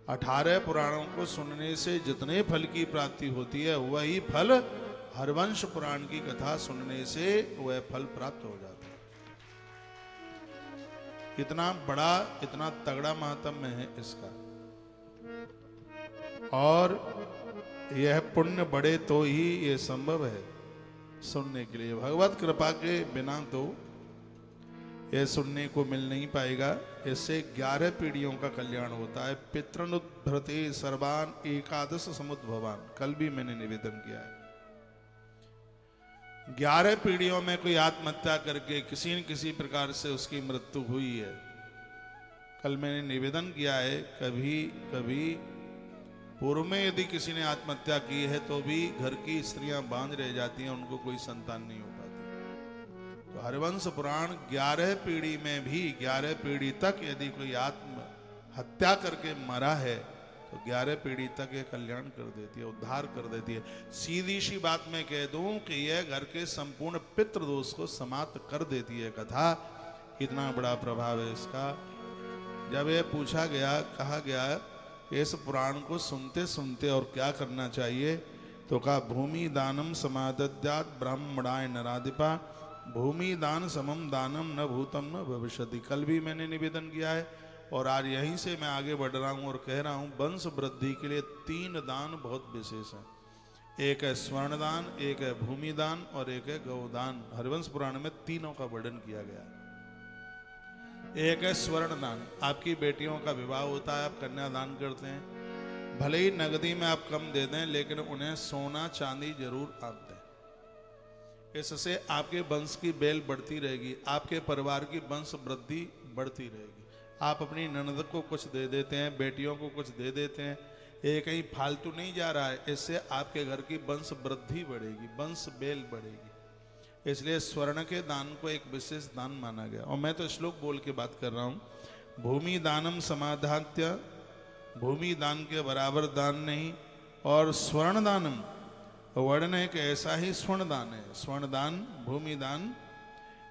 18 पुराणों को सुनने से जितने फल की प्राप्ति होती है वही फल हरवंश पुराण की कथा सुनने से वह फल प्राप्त हो जाता है। इतना बड़ा, इतना तगड़ा महात्म्य है इसका। और यह पुण्य बढ़े तो ही यह संभव है सुनने के लिए। भगवत कृपा के बिना तो यह सुनने को मिल नहीं पाएगा। इससे 11 पीढ़ियों का कल्याण होता है। पितृनुद्भृते सर्वान एकादश समुद्भवान, कल भी मैंने निवेदन किया है। 11 पीढ़ियों में कोई आत्महत्या करके किसी न किसी प्रकार से उसकी मृत्यु हुई है। कल मैंने निवेदन किया है, कभी कभी पूर्व में यदि किसी ने आत्महत्या की है तो भी घर की स्त्रियां बांझ रह जाती हैं, उनको कोई संतान नहीं हो पाती। तो हरवंश पुराण 11 पीढ़ी में भी 11 पीढ़ी तक यदि कोई आत्महत्या करके मरा है तो 11 पीढ़ी तक ये कल्याण कर देती है, उद्धार कर देती है। सीधी सी बात मैं कह दूं कि यह घर के संपूर्ण पितृदोष को समाप्त कर देती है कथा। इतना बड़ा प्रभाव है इसका। जब यह पूछा गया, कहा गया इस पुराण को सुनते सुनते और क्या करना चाहिए, तो कहा भूमि दानम समादद्यात् ब्राह्मणाय नराधिपा, भूमि दान समम दानम न भूतम न भविष्यति। कल भी मैंने निवेदन किया है और आज यहीं से मैं आगे बढ़ रहा हूं और कह रहा हूं, वंश वृद्धि के लिए 3 दान बहुत विशेष हैं। एक है स्वर्ण दान, एक है भूमि दान और एक है गौदान। हरवंश पुराण में तीनों का वर्णन किया गया है। एक है स्वर्ण दान, आपकी बेटियों का विवाह होता है, आप कन्यादान करते हैं, भले ही नगदी में आप कम दे दें लेकिन उन्हें सोना चांदी जरूर आप दें। इससे आपके वंश की बेल बढ़ती रहेगी, आपके परिवार की वंश वृद्धि बढ़ती रहेगी। आप अपनी ननद को कुछ दे देते हैं, बेटियों को कुछ दे देते हैं, ये कहीं फालतू नहीं जा रहा है। इससे आपके घर की वंश वृद्धि बढ़ेगी, वंश बेल बढ़ेगी। इसलिए स्वर्ण के दान को एक विशेष दान माना गया। और मैं तो श्लोक बोल के बात कर रहा हूं, भूमि दानम समाधात्य, भूमि दान के बराबर दान नहीं। और स्वर्ण दानम, वर्ण एक ऐसा ही स्वर्ण दान है, स्वर्ण दान, भूमि दान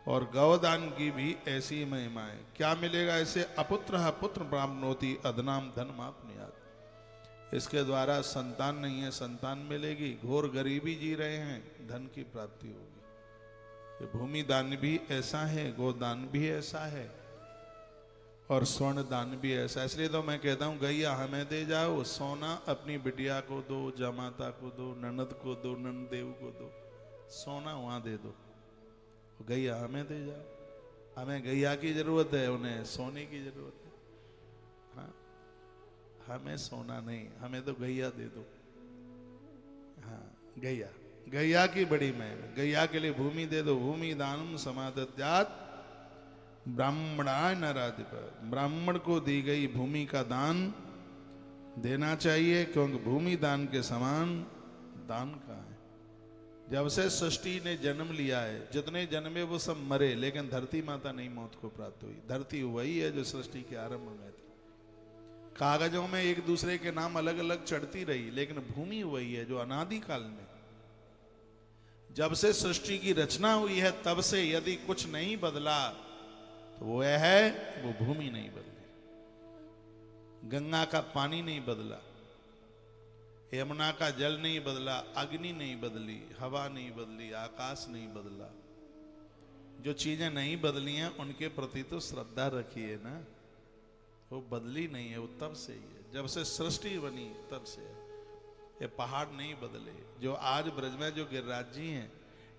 और गौदान की भी ऐसी महिमा है। क्या मिलेगा इसे? अपुत्र पुत्र प्राप्नोति अधनाम धनमाप्नुयात्। इसके द्वारा संतान नहीं है, संतान मिलेगी। घोर गरीबी जी रहे हैं, धन की प्राप्ति होगी। ये भूमि दान भी ऐसा है, गोदान भी ऐसा है और स्वर्ण दान भी ऐसा है। इसलिए तो मैं कहता हूं, गैया हमें दे जाओ, सोना अपनी बिटिया को दो, जमाता को दो, ननद को दो, नंददेव को दो, सोना वहां दे दो। गैया हमें दे जाओ। हमें गैया की जरूरत है, उन्हें सोने की जरूरत है। हाँ, हमें सोना नहीं, हमें तो गैया दे दो। हाँ, गैया, गैया की बड़ी महिमा। गैया के लिए भूमि दे दो। भूमि दानम समादद्यात् ब्राह्मणाय नराधिपा, ब्राह्मण को दी गई भूमि का दान देना चाहिए, क्योंकि भूमि दान के समान दान कहाँ है। जब से सृष्टि ने जन्म लिया है, जितने जन्मे वो सब मरे, लेकिन धरती माता नहीं मौत को प्राप्त हुई। धरती वही है जो सृष्टि के आरंभ में थी। कागजों में एक दूसरे के नाम अलग अलग चढ़ती रही, लेकिन भूमि वही है जो अनादि काल में, जब से सृष्टि की रचना हुई है तब से यदि कुछ नहीं बदला तो वो है, वो भूमि नहीं बदली। गंगा का पानी नहीं बदला, यमुना का जल नहीं बदला, अग्नि नहीं बदली, हवा नहीं बदली, आकाश नहीं बदला। जो चीजें नहीं बदली हैं उनके प्रति तो श्रद्धा रखिए ना। वो बदली नहीं है, वो तब से ही है, जब से सृष्टि बनी तब से है। ये पहाड़ नहीं बदले। जो आज ब्रज में जो गिरिराज जी हैं,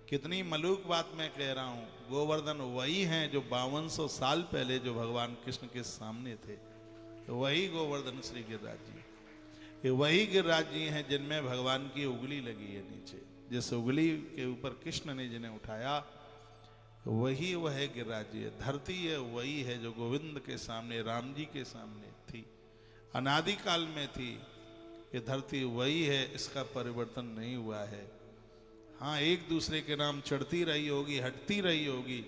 कितनी मलूक बात मैं कह रहा हूं, गोवर्धन वही हैं जो 5200 साल पहले जो भगवान कृष्ण के सामने थे। तो वही गोवर्धन श्री गिरिराज जी, ये वही गिरिराज जी हैं जिनमें भगवान की उंगली लगी है नीचे। जिस उंगली के ऊपर कृष्ण ने जिन्हें उठाया वही वह गिरिराज जी है। धरती है वही है जो गोविंद के सामने, राम जी के सामने थी, अनादि काल में थी। ये धरती वही है, इसका परिवर्तन नहीं हुआ है। हाँ, एक दूसरे के नाम चढ़ती रही होगी, हटती रही होगी,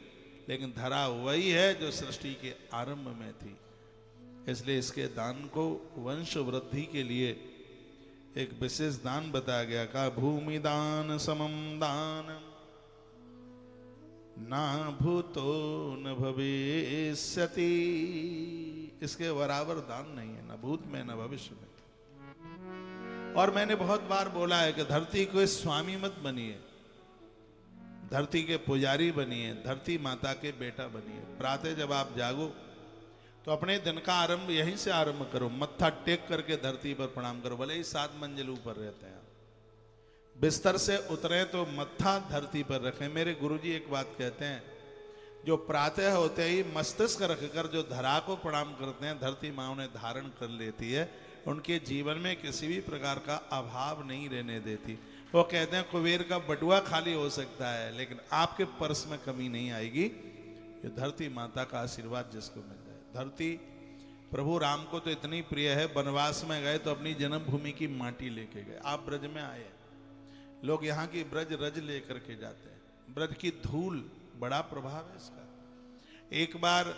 लेकिन धरा वही है जो सृष्टि के आरंभ में थी। इसलिए इसके दान को वंश वृद्धि के लिए एक विशेष दान बताया गया। का भूमि दान समम दान ना भूतो न भविष्यति। इसके बराबर दान नहीं है, न भूत में न भविष्य में। और मैंने बहुत बार बोला है कि धरती को स्वामी मत बनिए, धरती के पुजारी बनिए, धरती माता के बेटा बनिए। प्रातः जब आप जागो तो अपने दिन का आरंभ यहीं से आरंभ करो, मत्था टेक करके धरती पर प्रणाम करो। भले ही 7 मंजिल ऊपर रहते हैं, बिस्तर से उतरे तो मत्था धरती पर रखें। मेरे गुरुजी एक बात कहते हैं, जो प्रातः होते ही मस्तिष्क रखकर जो धरा को प्रणाम करते हैं, धरती माँ उन्हें धारण कर लेती है, उनके जीवन में किसी भी प्रकार का अभाव नहीं रहने देती। वो कहते हैं कुबेर का बटुआ खाली हो सकता है लेकिन आपके पर्स में कमी नहीं आएगी। ये धरती माता का आशीर्वाद जिसको मिल जाए। धरती प्रभु राम को तो इतनी प्रिय है, वनवास में गए तो अपनी जन्मभूमि की माटी लेके गए। आप ब्रज में आए, लोग यहाँ की ब्रज रज लेकर के जाते हैं। ब्रज की धूल बड़ा प्रभाव है इसका। एक बार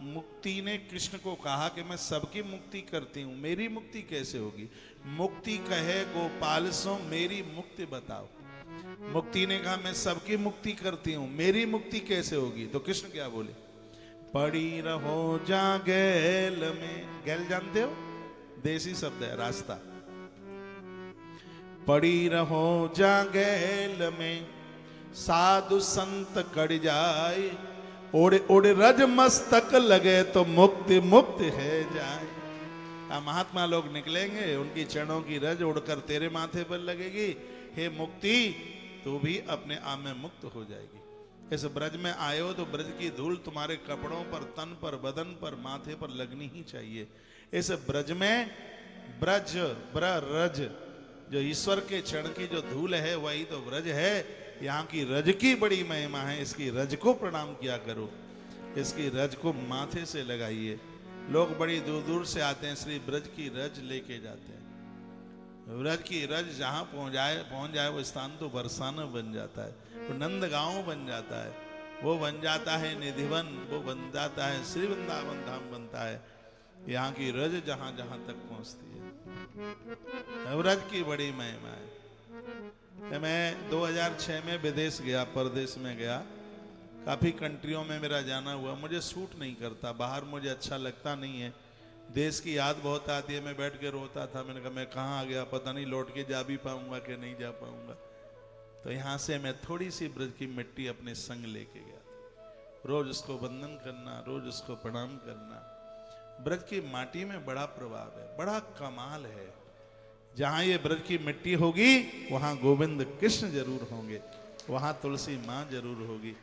मुक्ति ने कृष्ण को कहा कि मैं सबकी मुक्ति करती हूं, मेरी मुक्ति कैसे होगी? मुक्ति कहे गोपाल सो मेरी मुक्ति बताओ। मुक्ति ने कहा मैं सबकी मुक्ति करती हूं, मेरी मुक्ति कैसे होगी? तो कृष्ण क्या बोले? पड़ी रहो जा गैल में। गैल जानते हो, देसी शब्द है, रास्ता। पड़ी रहो जा गैल में साधु संत कड़ जाए, ओढ़े ओढ़े रज मस्तक लगे तो मुक्ति मुक्ति है जाए। महात्मा लोग निकलेंगे, उनकी चरणों की रज उड़कर तेरे माथे पर लगेगी। हे मुक्ति, तू भी अपने आप में मुक्त हो जाएगी। इस ब्रज में आए हो तो ब्रज की धूल तुम्हारे कपड़ों पर, तन पर, बदन पर, माथे पर लगनी ही चाहिए। इस ब्रज में ब्रज ब्रज जो ईश्वर के चरण की जो धूल है वही तो ब्रज है। यहाँ की रज की बड़ी महिमा है, इसकी रज को प्रणाम किया करो, इसकी रज को माथे से लगाइए। लोग बड़ी दूर दूर से आते हैं, श्री ब्रज की रज लेके जाते हैं। ब्रज की रज जहाँ पहुँच जाए वो स्थान तो बरसाना बन जाता है, वो नंद गांव बन जाता है, वो बन जाता है निधिवन, वो बन जाता है श्री वृंदावन धाम बनता है। यहाँ की रज जहाँ जहाँ तक पहुँचती है, ब्रज की बड़ी महिमा है। मैं 2006 में विदेश गया, परदेश में गया, काफ़ी कंट्रियों में मेरा जाना हुआ। मुझे सूट नहीं करता, बाहर मुझे अच्छा लगता नहीं है, देश की याद बहुत आती है। मैं बैठ के रोता था, मैंने कहा मैं कहाँ आ गया, पता नहीं लौट के जा भी पाऊंगा कि नहीं जा पाऊंगा। तो यहाँ से मैं थोड़ी सी ब्रज की मिट्टी अपने संग लेके गया, रोज उसको वंदन करना, रोज उसको प्रणाम करना। ब्रज की माटी में बड़ा प्रभाव है, बड़ा कमाल है। जहां ये ब्रज की मिट्टी होगी वहां गोविंद कृष्ण जरूर होंगे, वहां तुलसी माँ जरूर होगी।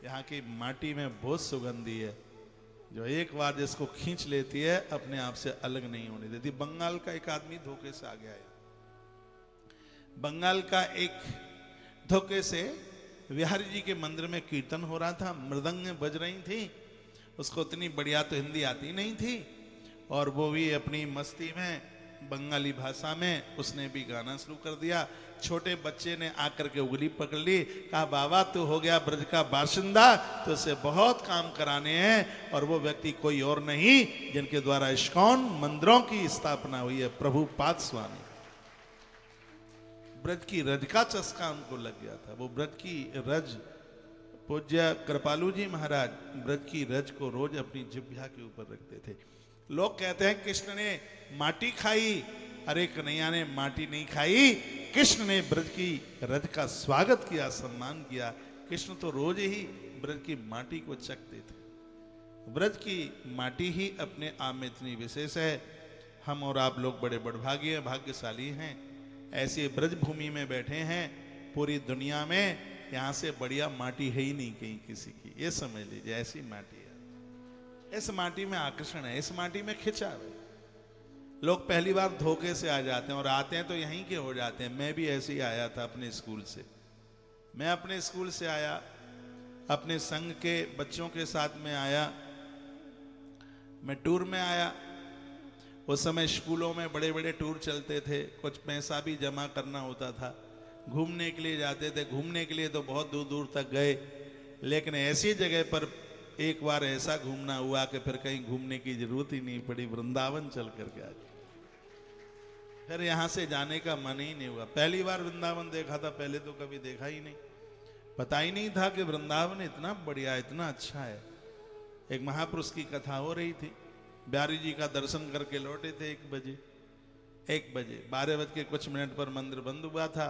यहाँ की माटी में बहुत सुगंधी है, जो एक बार जिसको खींच लेती है अपने आप से अलग नहीं होने देती। बंगाल का एक आदमी धोखे से आ गया है, बंगाल का एक धोखे से बिहारी जी के मंदिर में कीर्तन हो रहा था, मृदंग बज रही थी, उसको इतनी बढ़िया तो हिंदी आती नहीं थी, और वो भी अपनी मस्ती में बंगाली भाषा में उसने भी गाना शुरू कर दिया। छोटे बच्चे ने आकर के उंगली पकड़ ली, कहा बाबा तू हो गया ब्रज का बाशिंदा, तो उसे बहुत काम कराने हैं। और वो व्यक्ति कोई और नहीं जिनके द्वारा इस्कॉन मंदिरों की स्थापना हुई है, प्रभुपाद स्वामी। ब्रज की रज का चस्का उनको लग गया था। वो ब्रज की रज, पूज्य कृपालु जी महाराज ब्रज की रज को रोज अपनी जिह्वा के ऊपर रखते थे। लोग कहते हैं कृष्ण ने माटी खाई, अरे कन्हैया ने माटी नहीं खाई, कृष्ण ने ब्रज की रज का स्वागत किया, सम्मान किया। कृष्ण तो रोज ही ब्रज की माटी को चखते थे। ब्रज की माटी ही अपने आप में इतनी विशेष है। हम और आप लोग बड़े बड़भागी भाग्यशाली हैं, ऐसी ब्रज भूमि में बैठे हैं। पूरी दुनिया में यहाँ से बढ़िया माटी है ही नहीं कहीं किसी की, ये समझ लीजिए, ऐसी माटी है। इस माटी में आकर्षण है, इस माटी में खिंचाव है। लोग पहली बार धोखे से आ जाते हैं और आते हैं तो यहीं के हो जाते हैं। मैं भी ऐसे ही आया था अपने स्कूल से, मैं अपने स्कूल से आया, अपने संघ के बच्चों के साथ में आया, मैं टूर में आया। उस समय स्कूलों में बड़े बड़े टूर चलते थे, कुछ पैसा भी जमा करना होता था, घूमने के लिए जाते थे। घूमने के लिए तो बहुत दूर दूर तक गए, लेकिन ऐसी जगह पर एक बार ऐसा घूमना हुआ कि फिर कहीं घूमने की जरूरत ही नहीं पड़ी, वृंदावन चल करके आ गए। फिर यहाँ से जाने का मन ही नहीं हुआ। पहली बार वृंदावन देखा था, पहले तो कभी देखा ही नहीं, पता ही नहीं था कि वृंदावन इतना बढ़िया, इतना अच्छा है। एक महापुरुष की कथा हो रही थी, बिहारी जी का दर्शन करके लौटे थे 1 बजे 12 बज के कुछ मिनट पर मंदिर बंद हुआ था।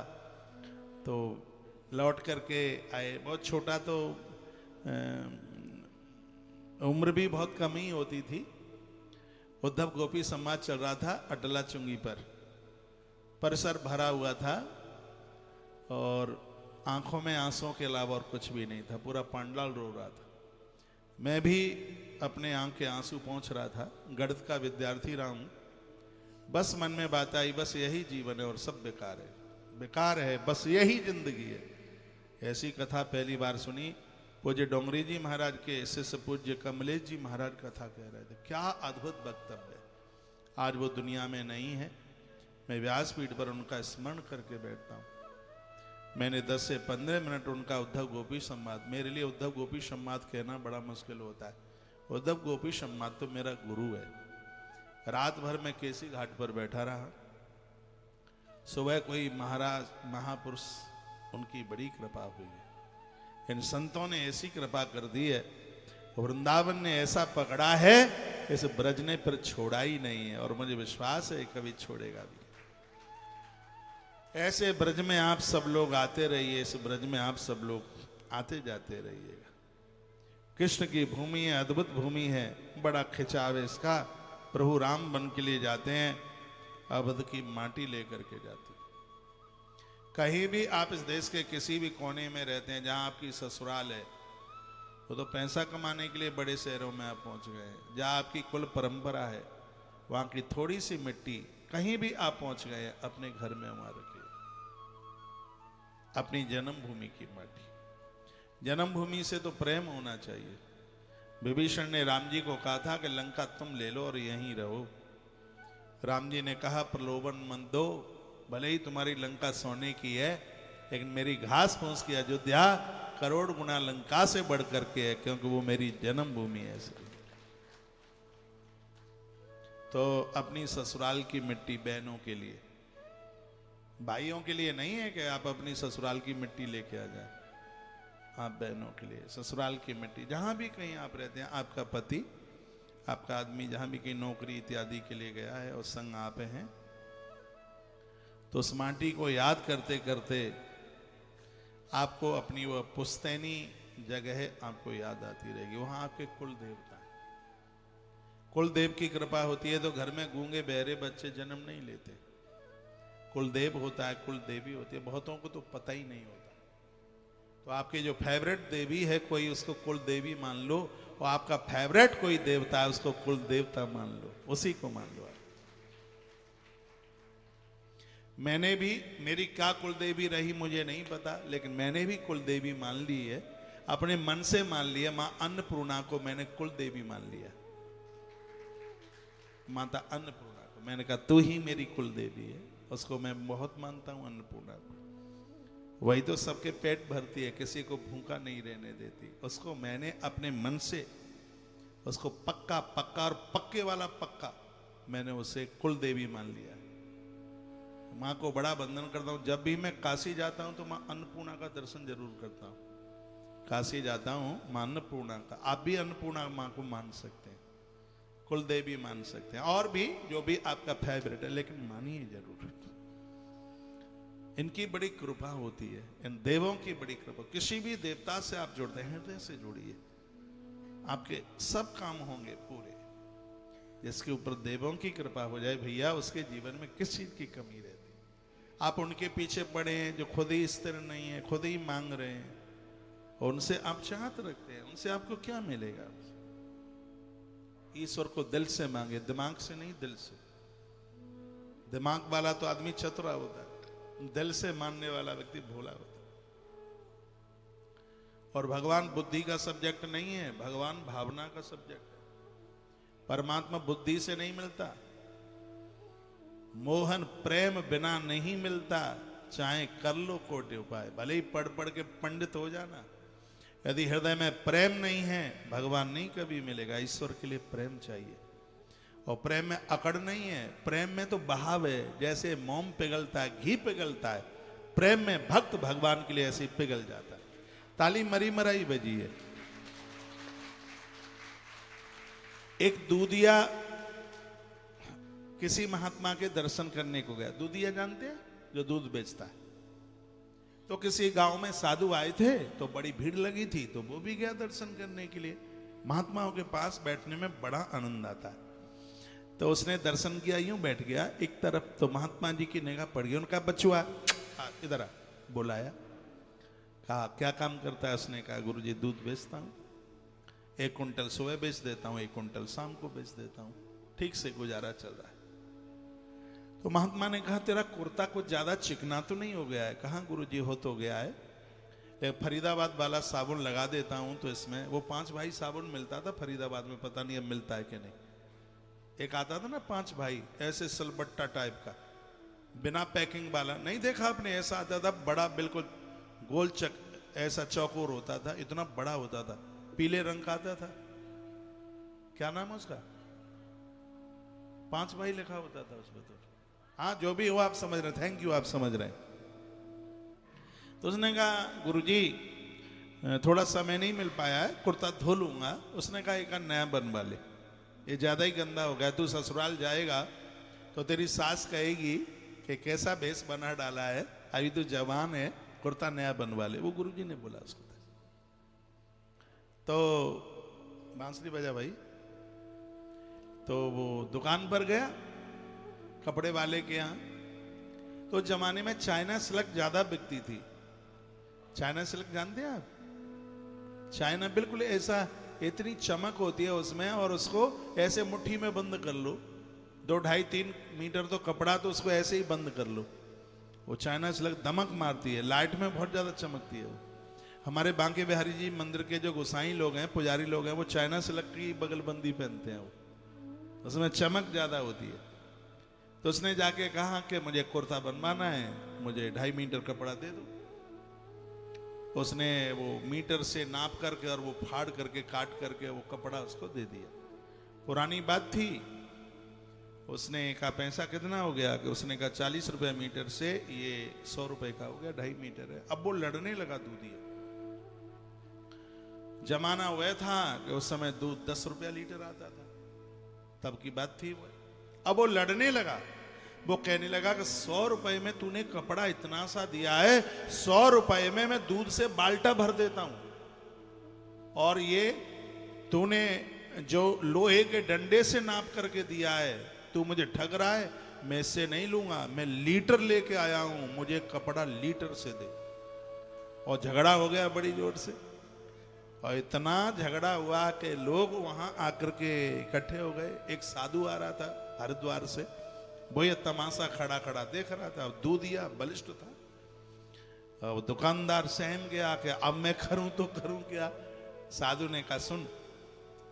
तो लौट करके आए। बहुत छोटा, तो उम्र भी बहुत कम ही होती थी। उद्धव गोपी समाज चल रहा था अटला चुंगी पर। परिसर भरा हुआ था और आंखों में आंसुओं के अलावा और कुछ भी नहीं था। पूरा पंडाल रो रहा था। मैं भी अपने आंख के आंसू पहुंच रहा था। गणित का विद्यार्थी रहा हूं। बस मन में बात आई, बस यही जीवन है और सब बेकार है, बेकार है, बस यही जिंदगी है। ऐसी कथा पहली बार सुनी। पूज्य डोंगरी जी महाराज के शिष्य पूज्य कमलेश जी महाराज कथा कह रहे थे। क्या अद्भुत वक्तव्य। आज वो दुनिया में नहीं है। मैं व्यासपीठ पर उनका स्मरण करके बैठता हूँ। मैंने 10 से 15 मिनट उनका उद्धव गोपी संवाद, मेरे लिए उद्धव गोपी संवाद कहना बड़ा मुश्किल होता है। उद्धव गोपी संवाद तो मेरा गुरु है। रात भर मैं केसी घाट पर बैठा रहा। सुबह कोई महाराज महापुरुष, उनकी बड़ी कृपा हुई है। इन संतों ने ऐसी कृपा कर दी है, वृंदावन ने ऐसा पकड़ा है, इस ब्रज ने फिर छोड़ा ही नहीं है और मुझे विश्वास है कभी छोड़ेगा भी। ऐसे ब्रज में आप सब लोग आते रहिए, इस ब्रज में आप सब लोग आते जाते रहिएगा। कृष्ण की भूमि है, अद्भुत भूमि है, बड़ा खिंचाव है इसका। प्रभु राम वन के लिए जाते हैं, अवध की माटी लेकर के जाते हैं। कहीं भी आप इस देश के किसी भी कोने में रहते हैं, जहां आपकी ससुराल है, वो तो पैसा कमाने के लिए बड़े शहरों में आप पहुंच गए हैं। जहां आपकी कुल परंपरा है, वहां की थोड़ी सी मिट्टी, कहीं भी आप पहुंच गए, अपने घर में वहां रखिए। अपनी जन्मभूमि की माटी। जन्मभूमि से तो प्रेम होना चाहिए। विभीषण ने राम जी को कहा था कि लंका तुम ले लो और यहीं रहो। राम जी ने कहा प्रलोभन मत दो, भले ही तुम्हारी लंका सोने की है, लेकिन मेरी घास फूस की अयोध्या करोड़ गुना लंका से बढ़ करके है, क्योंकि वो मेरी जन्मभूमि है। तो अपनी ससुराल की मिट्टी बहनों के लिए, भाइयों के लिए नहीं है कि आप अपनी ससुराल की मिट्टी लेके आ जाए। आप बहनों के लिए ससुराल की मिट्टी, जहां भी कहीं आप रहते हैं, आपका पति, आपका आदमी जहां भी कहीं नौकरी इत्यादि के लिए गया है और संग आप हैं, तो उस माटी को याद करते करते आपको अपनी वह पुश्तैनी जगह आपको याद आती रहेगी। वहां आपके कुल देवता है। कुल देव की कृपा होती है तो घर में गूंगे बहरे बच्चे जन्म नहीं लेते। कुल देव होता है, कुल देवी होती है। बहुतों को तो पता ही नहीं होता। तो आपके जो फेवरेट देवी है कोई, उसको कुल देवी मान लो, और आपका फेवरेट कोई देवता है उसको कुल देवता मान लो, उसी को मान लो। मैंने भी, मेरी क्या कुल देवी रही मुझे नहीं पता, लेकिन मैंने भी कुल देवी मान ली है, अपने मन से मान लिया। मां अन्नपूर्णा को मैंने कुल देवी मान लिया। माता अन्नपूर्णा को मैंने कहा तू ही मेरी कुल देवी है। उसको मैं बहुत मानता हूं, अन्नपूर्णा को। वही तो सबके पेट भरती है, किसी को भूखा नहीं रहने देती। उसको मैंने अपने मन से, उसको पक्का पक्का और पक्के वाला पक्का, मैंने उसे कुल देवी मान लिया। माँ को बड़ा वंदन करता हूँ। जब भी मैं काशी जाता हूँ तो माँ अन्नपूर्णा का दर्शन जरूर करता हूँ। काशी जाता हूँ माँ अन्नपूर्णा का। आप भी अन्नपूर्णा माँ को मान सकते हैं, कुल देवी मान सकते हैं, और भी जो भी आपका फेवरेट है, लेकिन मानिए जरूर। इनकी बड़ी कृपा होती है, इन देवों की बड़ी कृपा। किसी भी देवता से आप जुड़ते हैं, हृदय से जुड़िए, आपके सब काम होंगे पूरे। जिसके ऊपर देवों की कृपा हो जाए भैया, उसके जीवन में किस चीज की कमी रहती। आप उनके पीछे पड़े हैं जो खुद ही स्थिर नहीं है, खुद ही मांग रहे हैं, और उनसे आप चाहत रखते हैं, उनसे आपको क्या मिलेगा? ईश्वर को दिल से मांगे, दिमाग से नहीं, दिल से। दिमाग वाला तो आदमी चतुरा होता है, दिल से मानने वाला व्यक्ति भोला होता है। और भगवान बुद्धि का सब्जेक्ट नहीं है, भगवान भावना का सब्जेक्ट है। परमात्मा बुद्धि से नहीं मिलता, मोहन प्रेम बिना नहीं मिलता, चाहे कर लो कोटि उपाय। भले ही पढ़ पढ़ के पंडित हो जाना, यदि हृदय में प्रेम नहीं है, भगवान नहीं कभी मिलेगा। ईश्वर के लिए प्रेम चाहिए, और प्रेम में अकड़ नहीं है। प्रेम में तो बहाव है, जैसे मोम पिघलता है, घी पिघलता है, प्रेम में भक्त भगवान के लिए ऐसे पिघल जाता है। ताली मरी मराई बजी है। एक दूधिया किसी महात्मा के दर्शन करने को गया। दूधिया जानते हैं, जो दूध बेचता है। तो किसी गांव में साधु आए थे, तो बड़ी भीड़ लगी थी, तो वो भी गया दर्शन करने के लिए। महात्माओं के पास बैठने में बड़ा आनंद आता है। तो उसने दर्शन किया, यूं बैठ गया एक तरफ। तो महात्मा जी की निगाह पड़ गई। उनका बचुआ इधर आ, बुलाया, कहा क्या काम करता है? उसने कहा गुरुजी दूध बेचता हूं, 1 कुंटल सुबह बेच देता हूं, 1 कुंटल शाम को बेच देता हूं, ठीक से गुजारा चल रहा है। तो महात्मा ने कहा तेरा कुर्ता कुछ ज्यादा चिकना तो नहीं हो गया है? कहा गुरुजी हो तो गया है, एक फरीदाबाद वाला साबुन लगा देता हूं तो इसमें, वो 5 भाई साबुन मिलता था फरीदाबाद में, पता नहीं अब मिलता है कि नहीं। एक आता था ना 5 भाई, ऐसे सलबट्टा टाइप का, बिना पैकिंग वाला, नहीं देखा आपने? ऐसा आता था बड़ा, बिल्कुल गोल ऐसा चौकोर होता था, इतना बड़ा होता था, पीले रंग का आता था। क्या नाम है उसका? 5 भाई लिखा होता था उसमें। तो हाँ, जो भी हो आप समझ रहे, थैंक यू, आप समझ रहे। तो उसने कहा गुरुजी थोड़ा समय नहीं मिल पाया है, कुर्ता धो लूंगा। उसने कहा एक नया बनवा ले, ये ज्यादा ही गंदा हो गया, तू ससुराल जाएगा तो तेरी सास कहेगी कि कैसा भेष बना डाला है, अभी तू जवान है, कुर्ता नया बनवा ले। वो गुरुजी ने बोला उसको। तो बांसुरी बजा भाई। तो वो दुकान पर गया कपड़े वाले के यहाँ। तो जमाने में चाइना सिल्क ज्यादा बिकती थी। चाइना सिल्क जानते हैं आप? चाइना बिल्कुल ऐसा, इतनी चमक होती है उसमें, और उसको ऐसे मुट्ठी में बंद कर लो, 2, 2.5, 3 मीटर तो कपड़ा, तो उसको ऐसे ही बंद कर लो। वो चाइना सिल्क दमक मारती है, लाइट में बहुत ज्यादा चमकती है वो। हमारे बांके बिहारी जी मंदिर के जो गोसाई लोग हैं, पुजारी लोग हैं, वो चाइना सिल्क की बगलबंदी पहनते हैं, वो उसमें चमक ज्यादा होती है। तो उसने जाके कहा कि मुझे कुर्ता बनवाना है, मुझे 2.5 मीटर कपड़ा दे दो। उसने वो मीटर से नाप करके और वो फाड़ करके काट करके वो कपड़ा उसको दे दिया। पुरानी बात थी। उसने कहा पैसा कितना हो गया? कि उसने कहा 40 रुपए मीटर से ये 100 रुपए का हो गया, 2.5 मीटर है। अब वो लड़ने लगा दूधिया। जमाना हुआ था कि उस समय दूध 10 रुपया लीटर आता था, तब की बात थी वो। अब वो लड़ने लगा। वो कहने लगा कि 100 रुपए में तूने कपड़ा इतना सा दिया है, 100 रुपए में मैं दूध से बाल्टा भर देता हूं, और ये तूने जो लोहे के डंडे से नाप करके दिया है, तू मुझे ठग रहा है। मैं इससे नहीं लूंगा, मैं लीटर लेके आया हूं, मुझे कपड़ा लीटर से दे। और झगड़ा हो गया बड़ी जोर से, और इतना झगड़ा हुआ कि लोग वहां आकर के इकट्ठे हो गए। एक साधु आ रहा था हरिद्वार से, वो ये तमाशा खड़ा खड़ा देख रहा था। दूधिया बलिष्ठ था। अब दुकानदार सहम गया कि अब मैं करूं तो करूं क्या। साधु ने कहा सुन,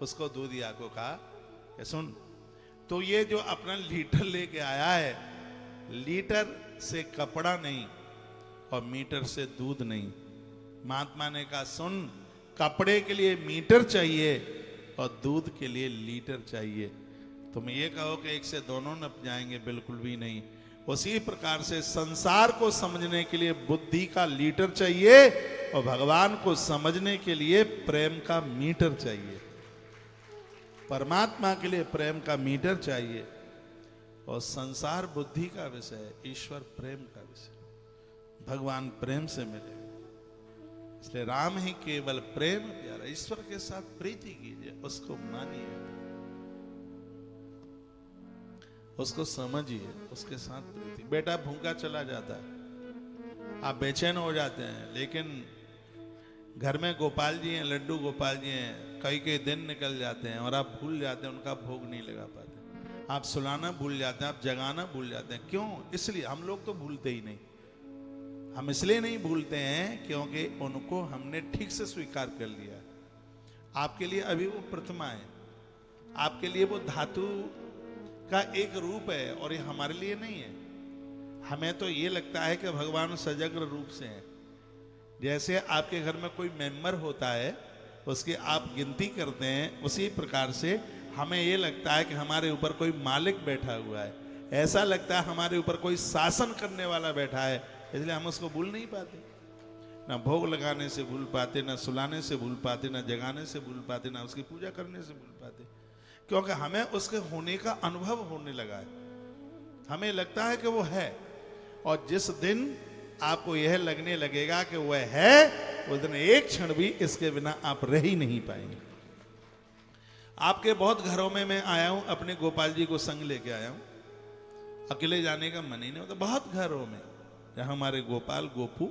उसको दूधिया को कहा कि सुन, तो ये जो अपना लीटर लेके आया है, लीटर से कपड़ा नहीं और मीटर से दूध नहीं। महात्मा ने कहा सुन, कपड़े के लिए मीटर चाहिए और दूध के लिए लीटर चाहिए। तुम ये कहो कि एक से दोनों नप जाएंगे, बिल्कुल भी नहीं। उसी प्रकार से संसार को समझने के लिए बुद्धि का लीटर चाहिए और भगवान को समझने के लिए प्रेम का मीटर चाहिए। परमात्मा के लिए प्रेम का मीटर चाहिए, और संसार बुद्धि का विषय है, ईश्वर प्रेम का विषय। भगवान प्रेम से मिले, इसलिए राम ही केवल प्रेम प्यारा। ईश्वर के साथ प्रीति कीजिए, उसको मानिए, उसको समझिए, उसके साथ प्रीति। बेटा भूखा चला जाता है, आप बेचैन हो जाते हैं, लेकिन घर में गोपाल जी हैं, लड्डू गोपाल जी हैं, कई दिन निकल जाते हैं और आप भूल जाते हैं, उनका भोग नहीं लगा पाते। आप सुलाना भूल जाते हैं, आप जगाना भूल जाते हैं। क्यों? इसलिए हम लोग तो भूलते ही नहीं। हम इसलिए नहीं भूलते हैं क्योंकि उनको हमने ठीक से स्वीकार कर लिया। आपके लिए अभी वो प्रतिमा है, आपके लिए वो धातु का एक रूप है, और ये हमारे लिए नहीं है। हमें तो ये लगता है कि भगवान सजग्र रूप से हैं। जैसे आपके घर में कोई मेंबर होता है, उसकी आप गिनती करते हैं, उसी प्रकार से हमें ये लगता है कि हमारे ऊपर कोई मालिक बैठा हुआ है। ऐसा लगता है हमारे ऊपर कोई शासन करने वाला बैठा है, इसलिए हम उसको भूल नहीं पाते। ना भोग लगाने से भूल पाते, ना सुलाने से भूल पाते, ना जगाने से भूल पाते, ना उसकी पूजा करने से भूल पाते, क्योंकि हमें उसके होने का अनुभव होने लगा है। हमें लगता है कि वो है, और जिस दिन आपको यह लगने लगेगा कि वह है, उस दिन एक क्षण भी इसके बिना आप रह ही नहीं पाएंगे। आपके बहुत घरों में मैं आया हूं, अपने गोपाल जी को संग लेके आया हूं, अकेले जाने का मन ही नहीं होता। बहुत घरों में जहां हमारे गोपाल गोपू,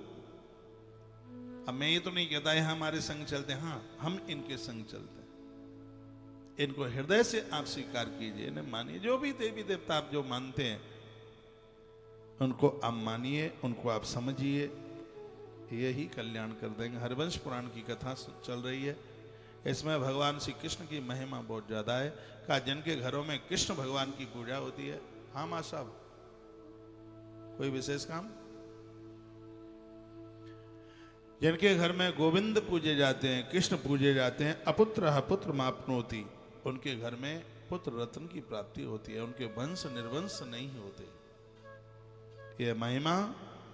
अब मैं ये तो नहीं कहता है हमारे संग चलते, हाँ हम इनके संग चलते हैं। इनको हृदय से आप स्वीकार कीजिए, इन्हें मानिए। जो भी देवी देवता आप जो मानते हैं उनको आप मानिए, उनको आप समझिए, यही कल्याण कर देंगे। हरवंश पुराण की कथा चल रही है, इसमें भगवान श्री कृष्ण की महिमा बहुत ज्यादा है। कहा जिनके घरों में कृष्ण भगवान की पूजा होती है, हाँ मां साहब कोई विशेष काम, जिनके घर में गोविंद पूजे जाते हैं, कृष्ण पूजे जाते हैं, अपुत्र पुत्र मापनोति, उनके घर में पुत्र रत्न की प्राप्ति होती है, उनके वंश निर्वंश नहीं होते। यह महिमा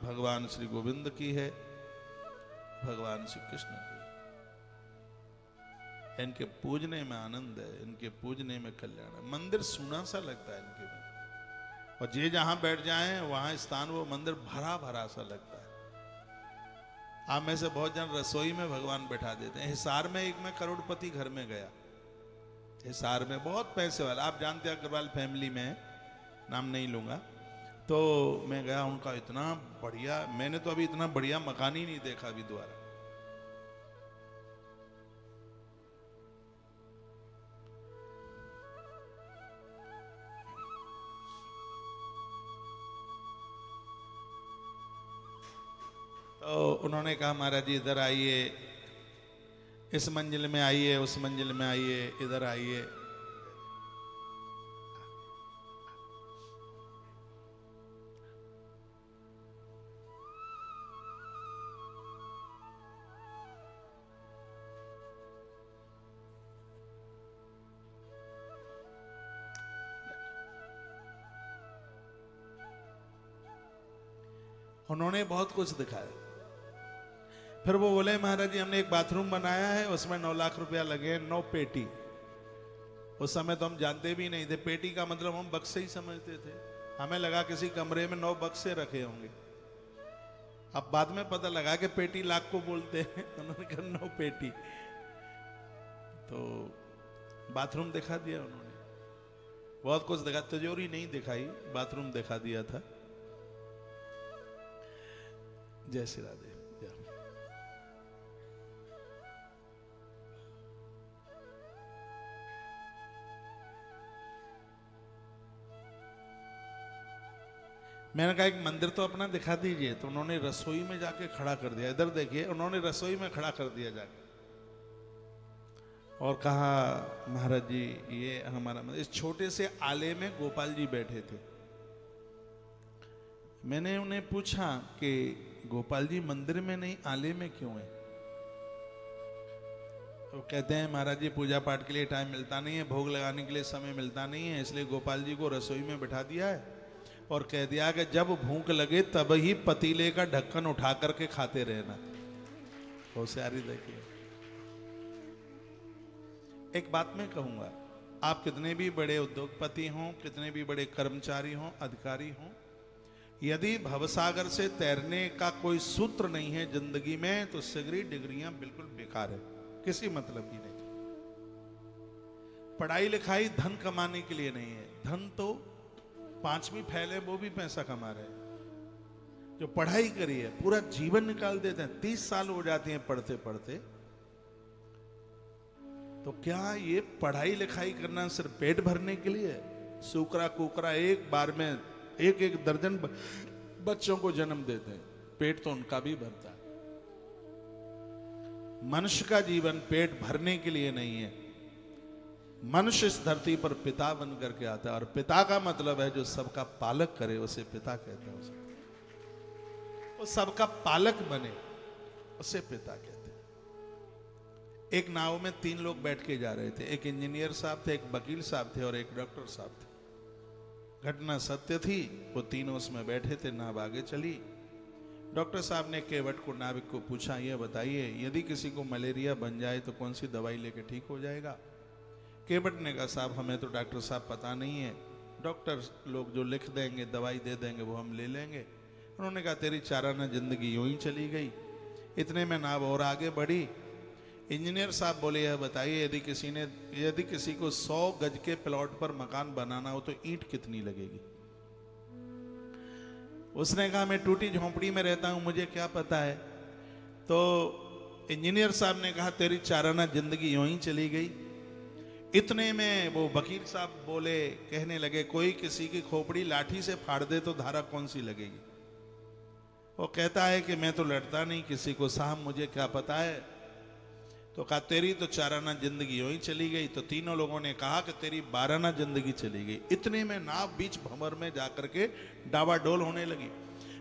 भगवान श्री गोविंद की है, भगवान श्री कृष्ण की। इनके पूजने में आनंद है, इनके पूजने में कल्याण है। मंदिर सूना सा लगता है इनके में, और जे जहां बैठ जाएं वहां स्थान, वो मंदिर भरा भरा सा लगता है। आप में से बहुत जन रसोई में भगवान बैठा देते हैं। हिसार में एक मैं करोड़पति घर में गया, हिसार में बहुत पैसे वाला, आप जानते हैं अग्रवाल फैमिली में, नाम नहीं लूंगा, तो मैं गया, उनका इतना बढ़िया, मैंने तो अभी इतना बढ़िया मकान ही नहीं देखा अभी दोबारा। तो उन्होंने कहा महाराज जी इधर आइए, इस मंजिल में आइए, उस मंजिल में आइए, इधर आइए। उन्होंने बहुत कुछ दिखाया। फिर वो बोले महाराज जी हमने एक बाथरूम बनाया है, उसमें 9 लाख रुपया लगे, 9 पेटी। उस समय तो हम जानते भी नहीं थे, पेटी का मतलब हम बक्से ही समझते थे। हमें लगा किसी कमरे में 9 बक्से रखे होंगे। अब बाद में पता लगा कि पेटी लाख को बोलते हैं। उन्होंने कहा 9 पेटी। तो बाथरूम दिखा दिया उन्होंने, बहुत कुछ दिखा, तिजोरी नहीं दिखाई, बाथरूम दिखा दिया था। जय श्री राधे। मैंने कहा एक मंदिर तो अपना दिखा दीजिए, तो उन्होंने रसोई में जाके खड़ा कर दिया। इधर देखिए, उन्होंने रसोई में खड़ा कर दिया जाके, और कहा महाराज जी ये हमारा मंदिर। इस छोटे से आले में गोपाल जी बैठे थे। मैंने उन्हें पूछा कि गोपाल जी मंदिर में नहीं आले में क्यों है? तो कहते हैं महाराज जी पूजा पाठ के लिए टाइम मिलता नहीं है, भोग लगाने के लिए समय मिलता नहीं है, इसलिए गोपाल जी को रसोई में बिठा दिया है और कह दिया कि जब भूख लगे तब ही पतीले का ढक्कन उठा करके खाते रहना। होशियारी देखिए। एक बात मैं कहूंगा, आप कितने भी बड़े उद्योगपति हों, कितने भी बड़े कर्मचारी हों, अधिकारी हों, यदि भवसागर से तैरने का कोई सूत्र नहीं है जिंदगी में, तो सिगरी डिग्रियां बिल्कुल बेकार है, किसी मतलब की नहीं। पढ़ाई लिखाई धन कमाने के लिए नहीं है। धन तो 5वीं फैल है, वो भी पैसा कमा रहे हैं। जो पढ़ाई करी है पूरा जीवन निकाल देते हैं, 30 साल हो जाती हैं पढ़ते पढ़ते। तो क्या ये पढ़ाई लिखाई करना सिर्फ पेट भरने के लिए है? सूकरा कुकरा एक बार में एक दर्जन बच्चों को जन्म देते हैं, पेट तो उनका भी भरता है। मनुष्य का जीवन पेट भरने के लिए नहीं है। मनुष्य इस धरती पर पिता बन करके आता है, और पिता का मतलब है जो सबका पालक करे, उसे पिता कहते हैं। वो सबका पालक बने, उसे पिता कहते हैं। एक नाव में 3 लोग बैठ के जा रहे थे, एक इंजीनियर साहब थे, एक वकील साहब थे और एक डॉक्टर साहब थे। घटना सत्य थी, वो तीनों उसमें बैठे थे। नाव आगे चली। डॉक्टर साहब ने केवट को, नाविक को पूछा, ये बताइए यदि किसी को मलेरिया बन जाए तो कौन सी दवाई लेके ठीक हो जाएगा? केवट ने कहा साहब हमें तो डॉक्टर साहब पता नहीं है, डॉक्टर लोग जो लिख देंगे, दवाई दे देंगे, वो हम ले लेंगे। उन्होंने कहा तेरी चाराना जिंदगी यूं ही चली गई। इतने में नाव और आगे बढ़ी। इंजीनियर साहब बोले यह बताइए यदि किसी को 100 गज के प्लॉट पर मकान बनाना हो तो ईंट कितनी लगेगी? उसने कहा मैं टूटी झोंपड़ी में रहता हूं, मुझे क्या पता है। तो इंजीनियर साहब ने कहा तेरी चाराना जिंदगी यूं ही चली गई। इतने में वो वकील साहब बोले, कहने लगे कोई किसी की खोपड़ी लाठी से फाड़ दे तो धारा कौन सी लगेगी? वो कहता है कि मैं तो लड़ता नहीं किसी को, साहब मुझे क्या पता है। तो कहा तेरी तो चाराना जिंदगी यूं ही चली गई। तो तीनों लोगों ने कहा कि तेरी 12 जिंदगी चली गई। इतने में नाव बीच भंवर में जाकर के डावाडोल होने लगी।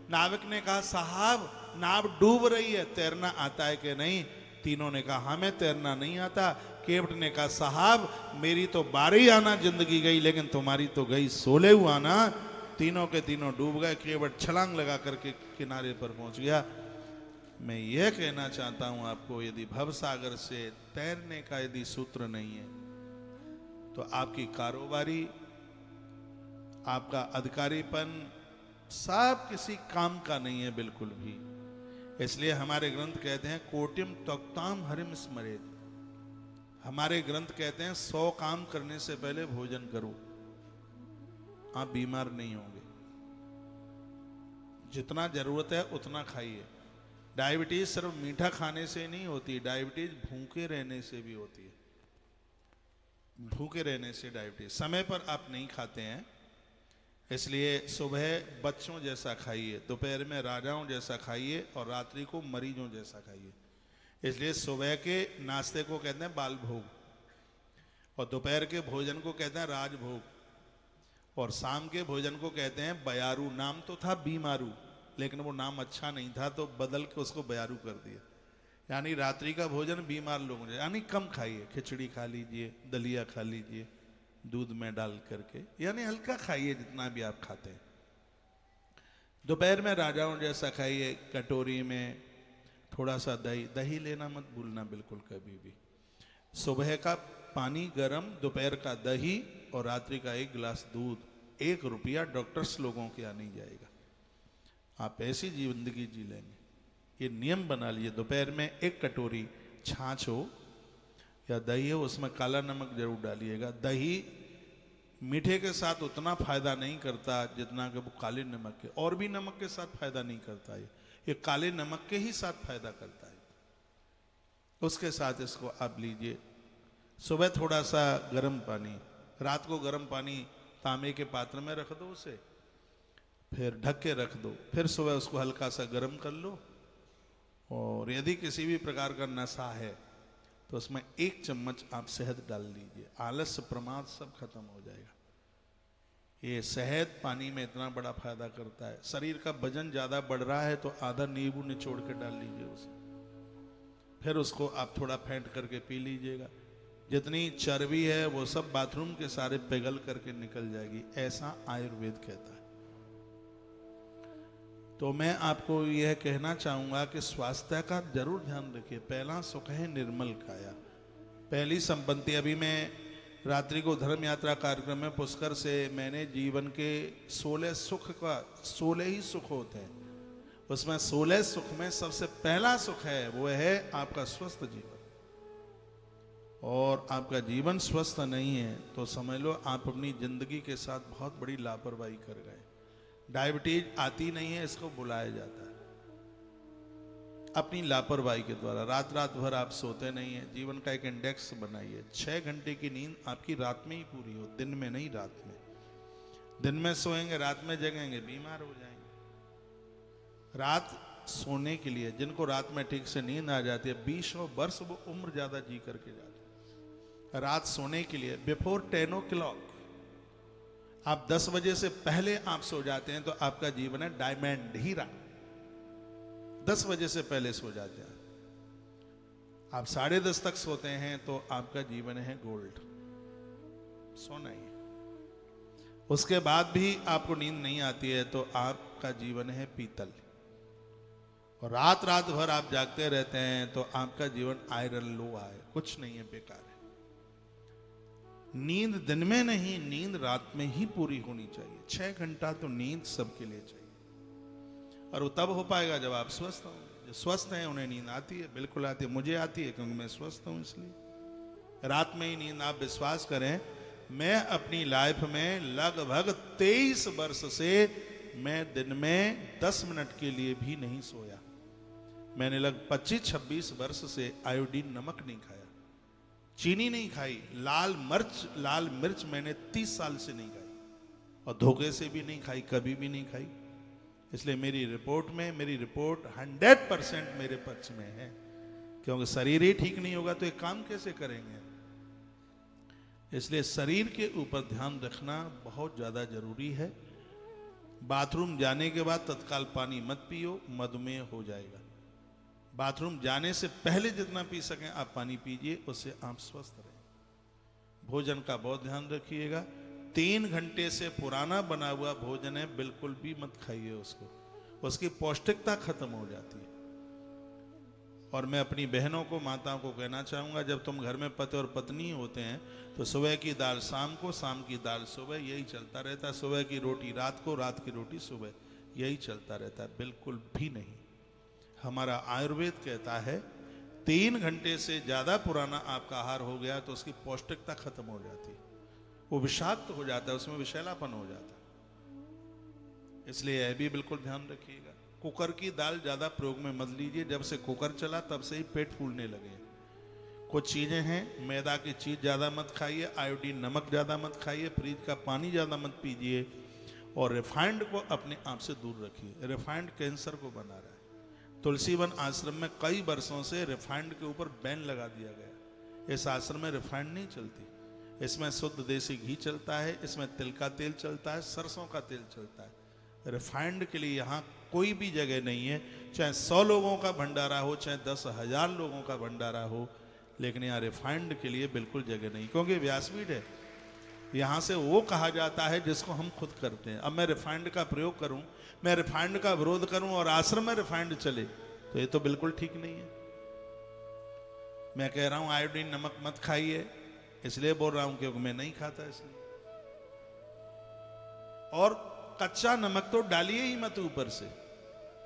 नाविक ने कहा साहब नाव डूब रही है, तैरना आता है कि नहीं? तीनों ने कहा हमें तैरना नहीं आता। केवट ने कहा साहब मेरी तो 12 आना जिंदगी गई, लेकिन तुम्हारी तो गई 16 आना। तीनों के तीनों डूब गए। केवट छलांग लगा करके किनारे पर पहुंच गया। मैं यह कहना चाहता हूं आपको, यदि भवसागर से तैरने का यदि सूत्र नहीं है तो आपकी कारोबारी, आपका अधिकारीपन सब किसी काम का नहीं है बिल्कुल भी। इसलिए हमारे ग्रंथ कहते हैं कोटिम त्वक्ताम हरिम स्मरेत। हमारे ग्रंथ कहते हैं 100 काम करने से पहले भोजन करो, आप बीमार नहीं होंगे। जितना जरूरत है उतना खाइए। डायबिटीज सिर्फ मीठा खाने से नहीं होती, डायबिटीज भूखे रहने से भी होती है। भूखे रहने से डायबिटीज। समय पर आप नहीं खाते हैं, इसलिए सुबह बच्चों जैसा खाइए, दोपहर में राजाओं जैसा खाइए और रात्रि को मरीजों जैसा खाइए। इसलिए सुबह के नाश्ते को कहते हैं बाल भोग और दोपहर के भोजन को कहते हैं राजभोग और शाम के भोजन को कहते हैं बयारू। नाम तो था बीमारू, लेकिन वो नाम अच्छा नहीं था तो बदल के उसको बयारू कर दिया। यानी रात्रि का भोजन बीमार लोगों यानी कम खाइए। खिचड़ी खा लीजिए, दलिया खा लीजिए दूध में डाल करके, यानी हल्का खाइए जितना भी आप खाते हैं। दोपहर में राजाओं जैसा खाइए, कटोरी में थोड़ा सा दही लेना मत भूलना बिल्कुल कभी भी। सुबह का पानी गरम, दोपहर का दही और रात्रि का 1 गिलास दूध। 1 रुपया डॉक्टर्स लोगों के यहाँ नहीं जाएगा। आप ऐसी जिंदगी जी लेंगे। ये नियम बना लिए, दोपहर में 1 कटोरी छाछ हो या दही हो, उसमें काला नमक जरूर डालिएगा। दही मीठे के साथ उतना फायदा नहीं करता जितना कि वो काले नमक के, और भी नमक के साथ फायदा नहीं करता है, ये काले नमक के ही साथ फायदा करता है। उसके साथ इसको आप लीजिए। सुबह थोड़ा सा गर्म पानी, रात को गर्म पानी तांबे के पात्र में रख दो, उसे फिर ढक के रख दो, फिर सुबह उसको हल्का सा गर्म कर लो। और यदि किसी भी प्रकार का नशा है तो उसमें 1 चम्मच आप शहद डाल लीजिए। आलस्य प्रमाद सब खत्म हो जाएगा। ये शहद पानी में इतना बड़ा फायदा करता है। शरीर का वजन ज्यादा बढ़ रहा है तो आधा नींबू निचोड़ के डाल लीजिए उसे, फिर उसको आप थोड़ा फेंट करके पी लीजिएगा। जितनी चर्बी है वो सब बाथरूम के सारे पिघल करके निकल जाएगी, ऐसा आयुर्वेद कहता है। तो मैं आपको यह कहना चाहूंगा कि स्वास्थ्य का जरूर ध्यान रखिए। पहला सुख है निर्मल काया, पहली संपत्ति। अभी मैं रात्रि को धर्म यात्रा कार्यक्रम में पुष्कर से मैंने जीवन के 16 सुख का 16 ही सुख होते हैं, उसमें 16 सुख में सबसे पहला सुख है वो है आपका स्वस्थ जीवन। और आपका जीवन स्वस्थ नहीं है तो समझ लो आप अपनी जिंदगी के साथ बहुत बड़ी लापरवाही कर गए। डायबिटीज आती नहीं है, इसको बुलाया जाता है अपनी लापरवाही के द्वारा। रात रात भर आप सोते नहीं है। जीवन का एक इंडेक्स बनाइए, 6 घंटे की नींद आपकी रात में ही पूरी हो, दिन में नहीं, रात में। दिन में सोएंगे, रात में जगेंगे, बीमार हो जाएंगे। रात सोने के लिए, जिनको रात में ठीक से नींद आ जाती है 20 वर्ष वो उम्र ज्यादा जी करके जाते हैं। रात सोने के लिए बिफोर 10 o'clock आप 10 बजे से पहले आप सो जाते हैं तो आपका जीवन है डायमंड, हीरा। 10 बजे से पहले सो जाते हैं। आप 10:30 तक सोते हैं तो आपका जीवन है गोल्ड, सोना ही है। उसके बाद भी आपको नींद नहीं आती है तो आपका जीवन है पीतल। और रात रात भर आप जागते रहते हैं तो आपका जीवन आयरन लो है, कुछ नहीं है, बेकार है। नींद दिन में नहीं, नींद रात में ही पूरी होनी चाहिए। 6 घंटा तो नींद सबके लिए चाहिए। और वो तब हो पाएगा जब आप स्वस्थ होंगे। जो स्वस्थ हैं उन्हें नींद आती है, बिल्कुल आती है। मुझे आती है क्योंकि मैं स्वस्थ हूं, इसलिए रात में ही नींद। आप विश्वास करें, मैं अपनी लाइफ में लगभग 23 वर्ष से मैं दिन में 10 मिनट के लिए भी नहीं सोया। मैंने लगभग 25-26 वर्ष से आयोडीन नमक नहीं खाया, चीनी नहीं खाई, लाल मिर्च मैंने 30 साल से नहीं खाई, और धोखे से भी नहीं खाई, कभी भी नहीं खाई। इसलिए मेरी रिपोर्ट 100% मेरे पक्ष में है, क्योंकि शरीर ही ठीक नहीं होगा तो एक काम कैसे करेंगे। इसलिए शरीर के ऊपर ध्यान रखना बहुत ज्यादा जरूरी है। बाथरूम जाने के बाद तत्काल पानी मत पियो, मधुमेह हो जाएगा। बाथरूम जाने से पहले जितना पी सकें आप पानी पीजिए, उससे आप स्वस्थ रहें। भोजन का बहुत ध्यान रखिएगा। 3 घंटे से पुराना बना हुआ भोजन है, बिल्कुल भी मत खाइए उसको, उसकी पौष्टिकता खत्म हो जाती है। और मैं अपनी बहनों को, माताओं को कहना चाहूंगा, जब तुम घर में पति और पत्नी होते हैं तो सुबह की दाल शाम को, शाम की दाल सुबह, यही चलता रहता है। सुबह की रोटी रात को, रात की रोटी सुबह, यही चलता रहता है। बिल्कुल भी नहीं। हमारा आयुर्वेद कहता है 3 घंटे से ज्यादा पुराना आपका आहार हो गया तो उसकी पौष्टिकता खत्म हो जाती है, वो विषाक्त हो जाता है, उसमें विषैलापन हो जाता है। इसलिए यह भी बिल्कुल ध्यान रखिएगा। कुकर की दाल ज्यादा प्रयोग में मत लीजिए। जब से कुकर चला तब से ही पेट फूलने लगे। कुछ चीजें हैं, मैदा की चीज ज्यादा मत खाइए, आयोडीन नमक ज्यादा मत खाइए, फ्रिज का पानी ज्यादा मत पीजिए, और रिफाइंड को अपने आप से दूर रखिए। रिफाइंड कैंसर को बना रहा है। तुलसीवन आश्रम में कई वर्षों से रिफाइंड के ऊपर बैन लगा दिया गया। इस आश्रम में रिफाइंड नहीं चलती। इसमें शुद्ध देसी घी चलता है, इसमें तिल का तेल चलता है, सरसों का तेल चलता है। रिफाइंड के लिए यहाँ कोई भी जगह नहीं है। चाहे 100 लोगों का भंडारा हो, चाहे 10,000 लोगों का भंडारा हो, लेकिन यहाँ रिफाइंड के लिए बिल्कुल जगह नहीं, क्योंकि व्यासपीठ है। यहाँ से वो कहा जाता है जिसको हम खुद करते हैं। अब मैं रिफाइंड का प्रयोग करूं, मैं रिफाइंड का विरोध करूं और आश्रम में रिफाइंड चले, तो ये तो बिल्कुल ठीक नहीं है। मैं कह रहा हूं आयोडीन नमक मत खाइए, इसलिए बोल रहा हूं क्योंकि मैं नहीं खाता इसलिए। और कच्चा नमक तो डालिए ही मत ऊपर से।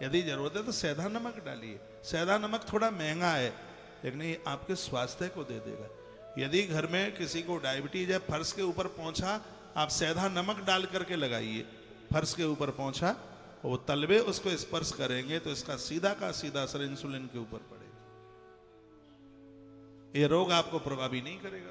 यदि जरूरत है तो सेंधा नमक डालिए। सेंधा नमक थोड़ा महंगा है, लेकिन ये आपके स्वास्थ्य को दे देगा। यदि घर में किसी को डायबिटीज है, फर्श के ऊपर पोंछा आप सेंधा नमक डाल करके लगाइए। फर्श के ऊपर पोंछा, वो तलवे उसको स्पर्श करेंगे तो इसका सीधा का सीधा असर इंसुलिन के ऊपर पड़ेगा। ये रोग आपको प्रभावी नहीं करेगा।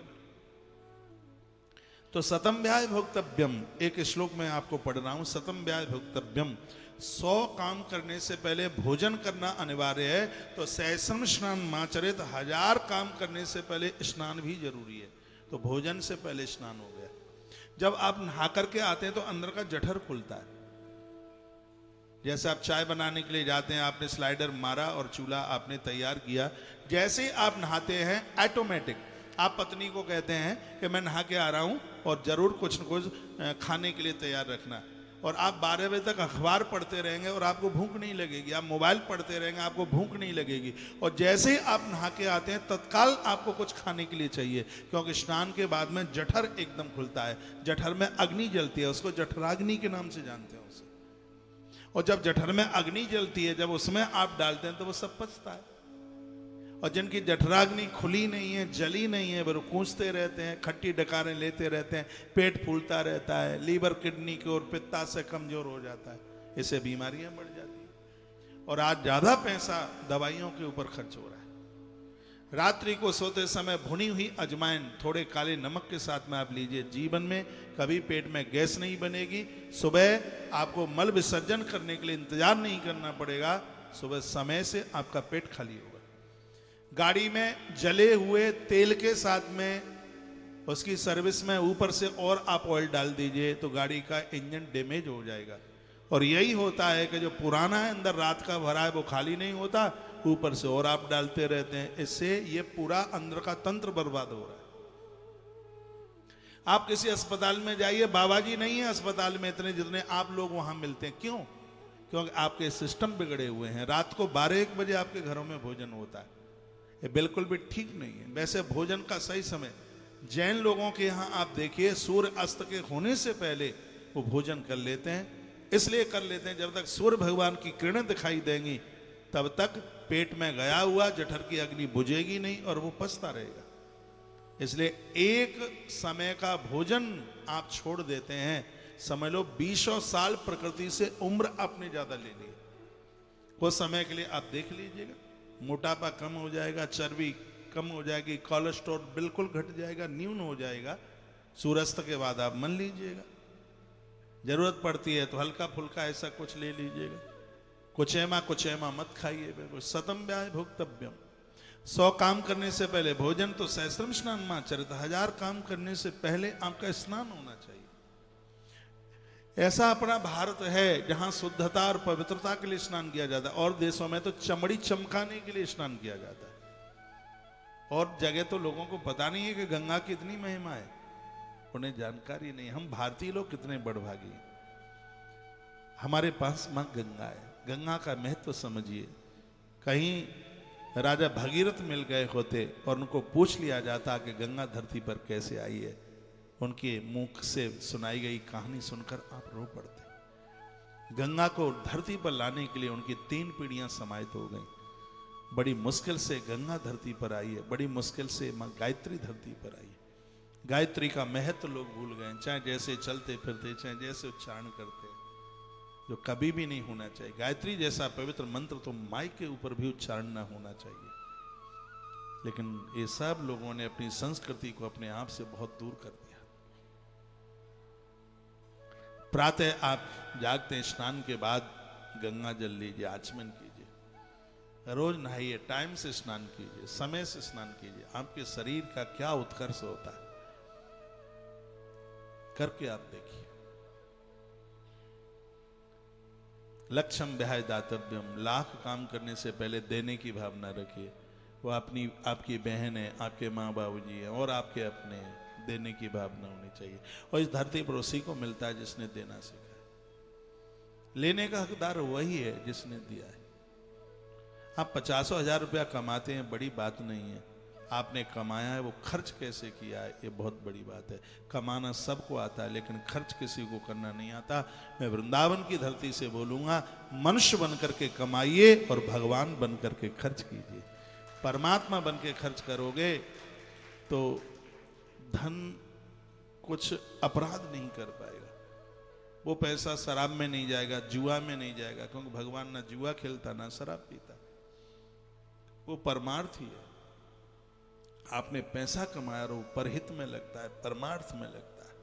तो सतम व्याय भोक्तव्यम, एक श्लोक में आपको पढ़ रहा हूं। सतम व्याय भोक्तव्यम, 100 काम करने से पहले भोजन करना अनिवार्य है। तो सहस्रम स्नान माचरित, 1000 काम करने से पहले स्नान भी जरूरी है। तो भोजन से पहले स्नान हो गया। जब आप नहा करके आते हैं तो अंदर का जठर खुलता है। जैसे आप चाय बनाने के लिए जाते हैं, आपने स्लाइडर मारा और चूल्हा आपने तैयार किया, जैसे ही आप नहाते हैं ऑटोमेटिक आप पत्नी को कहते हैं कि मैं नहा के आ रहा हूं और जरूर कुछ न कुछ खाने के लिए तैयार रखना। और आप 12 बजे तक अखबार पढ़ते रहेंगे और आपको भूख नहीं लगेगी। आप मोबाइल पढ़ते रहेंगे, आपको भूख नहीं लगेगी। और जैसे ही आप नहा के आते हैं तत्काल आपको कुछ खाने के लिए चाहिए, क्योंकि स्नान के बाद में जठर एकदम खुलता है। जठर में अग्नि जलती है, उसको जठराग्नि के नाम से जानते हैं उसे। और जब जठर में अग्नि जलती है, जब उसमें आप डालते हैं तो वो सब पचता है। और जिनकी जठराग्नि खुली नहीं है, जली नहीं है, वो कूंचते रहते हैं, खट्टी डकारें लेते रहते हैं, पेट फूलता रहता है, लीवर किडनी की ओर पित्ता से कमजोर हो जाता है, इससे बीमारियां बढ़ जाती हैं। और आज ज्यादा पैसा दवाइयों के ऊपर खर्च हो रहा है। रात्रि को सोते समय भुनी हुई अजवाइन थोड़े काले नमक के साथ में आप लीजिए। जीवन में कभी पेट में गैस नहीं बनेगी। सुबह आपको मल विसर्जन करने के लिए इंतजार नहीं करना पड़ेगा। सुबह समय से आपका पेट खाली होगा। गाड़ी में जले हुए तेल के साथ में उसकी सर्विस में ऊपर से और आप ऑयल डाल दीजिए तो गाड़ी का इंजन डैमेज हो जाएगा। और यही होता है कि जो पुराना है अंदर रात का भरा है वो खाली नहीं होता, ऊपर से और आप डालते रहते हैं। इससे ये पूरा अंदर का तंत्र बर्बाद हो रहा है। आप किसी अस्पताल में जाइए, बाबा जी नहीं है अस्पताल में इतने जितने आप लोग वहां मिलते हैं। क्यों? क्योंकि आपके सिस्टम बिगड़े हुए हैं। रात को 12-1 बजे आपके घरों में भोजन होता है, ये बिल्कुल भी ठीक नहीं है। वैसे भोजन का सही समय जैन लोगों के यहाँ आप देखिए सूर्य अस्त के होने से पहले वो भोजन कर लेते हैं। इसलिए कर लेते हैं जब तक सूर्य भगवान की किरणें दिखाई देंगी तब तक पेट में गया हुआ जठर की अग्नि बुझेगी नहीं और वो पचता रहेगा। इसलिए एक समय का भोजन आप छोड़ देते हैं, समझ लो 20 साल प्रकृति से उम्र आपने ज्यादा ले ली। कुछ समय के लिए आप देख लीजिएगा, मोटापा कम हो जाएगा, चर्बी कम हो जाएगी, कोलेस्ट्रॉल बिल्कुल घट जाएगा, न्यून हो जाएगा। सूर्यास्त के बाद आप मान लीजिएगा, जरूरत पड़ती है तो हल्का फुल्का ऐसा कुछ ले लीजिएगा। कुचैमा मत खाइए, बिल्कुल सतम व्याय भोक्तव्यम। 100 काम करने से पहले भोजन, तो सहस्त्रम स्नान माचरित, 1000 काम करने से पहले आपका स्नान होना चाहिए। ऐसा अपना भारत है जहां शुद्धता और पवित्रता के लिए स्नान किया जाता है, और देशों में तो चमड़ी चमकाने के लिए स्नान किया जाता है। और जगह तो लोगों को पता नहीं है कि गंगा की इतनी महिमा है, उन्हें जानकारी नहीं। हम भारतीय लोग कितने बड़भागी हैं, हमारे पास मां गंगा है। गंगा का महत्व समझिए। कहीं राजा भगीरथ मिल गए होते और उनको पूछ लिया जाता कि गंगा धरती पर कैसे आई है, उनके मुख से सुनाई गई कहानी सुनकर आप रो पड़ते। गंगा को धरती पर लाने के लिए उनकी 3 पीढ़ियां समाहित हो गई। बड़ी मुश्किल से गंगा धरती पर आई है, बड़ी मुश्किल से मां गायत्री धरती पर आई है। गायत्री का महत्व लोग भूल गए, चाहे जैसे चलते फिरते, चाहे जैसे उच्चारण करते, जो कभी भी नहीं होना चाहिए। गायत्री जैसा पवित्र मंत्र तो माइक के ऊपर भी उच्चारण ना होना चाहिए। लेकिन ये सब लोगों ने अपनी संस्कृति को अपने आप से बहुत दूर कर दिया। प्रातः आप जागते हैं, स्नान के बाद गंगा जल लीजिए, आचमन कीजिए, रोज नहाइए, टाइम से स्नान कीजिए, समय से स्नान कीजिए। आपके शरीर का क्या उत्कर्ष होता है, करके आप देखिए। लक्ष्यम विहाय दातव्यम, लाख काम करने से पहले देने की भावना रखिए। वो आपकी बहन है, आपके माँ बाबूजी हैं और आपके अपने हैं, देने की भावना होनी चाहिए। और इस धरती पर उसी को मिलता है जिसने देना सीखा है। लेने का हकदार वही है जिसने दिया है। आप 50,000 रुपया कमाते हैं, बड़ी बात नहीं है। आपने कमाया है, वो खर्च कैसे किया है, ये बहुत बड़ी बात है। कमाना सबको आता है, लेकिन खर्च किसी को करना नहीं आता। मैं वृंदावन की धरती से बोलूंगा, मनुष्य बनकर के कमाइए और भगवान बनकर के खर्च कीजिए। परमात्मा बन के खर्च करोगे तो धन कुछ अपराध नहीं कर पाएगा। वो पैसा शराब में नहीं जाएगा, जुआ में नहीं जाएगा, क्योंकि भगवान ना जुआ खेलता ना शराब पीता। वो परमार्थ ही है। आपने पैसा कमाया और वो परहित में लगता है, परमार्थ में लगता है।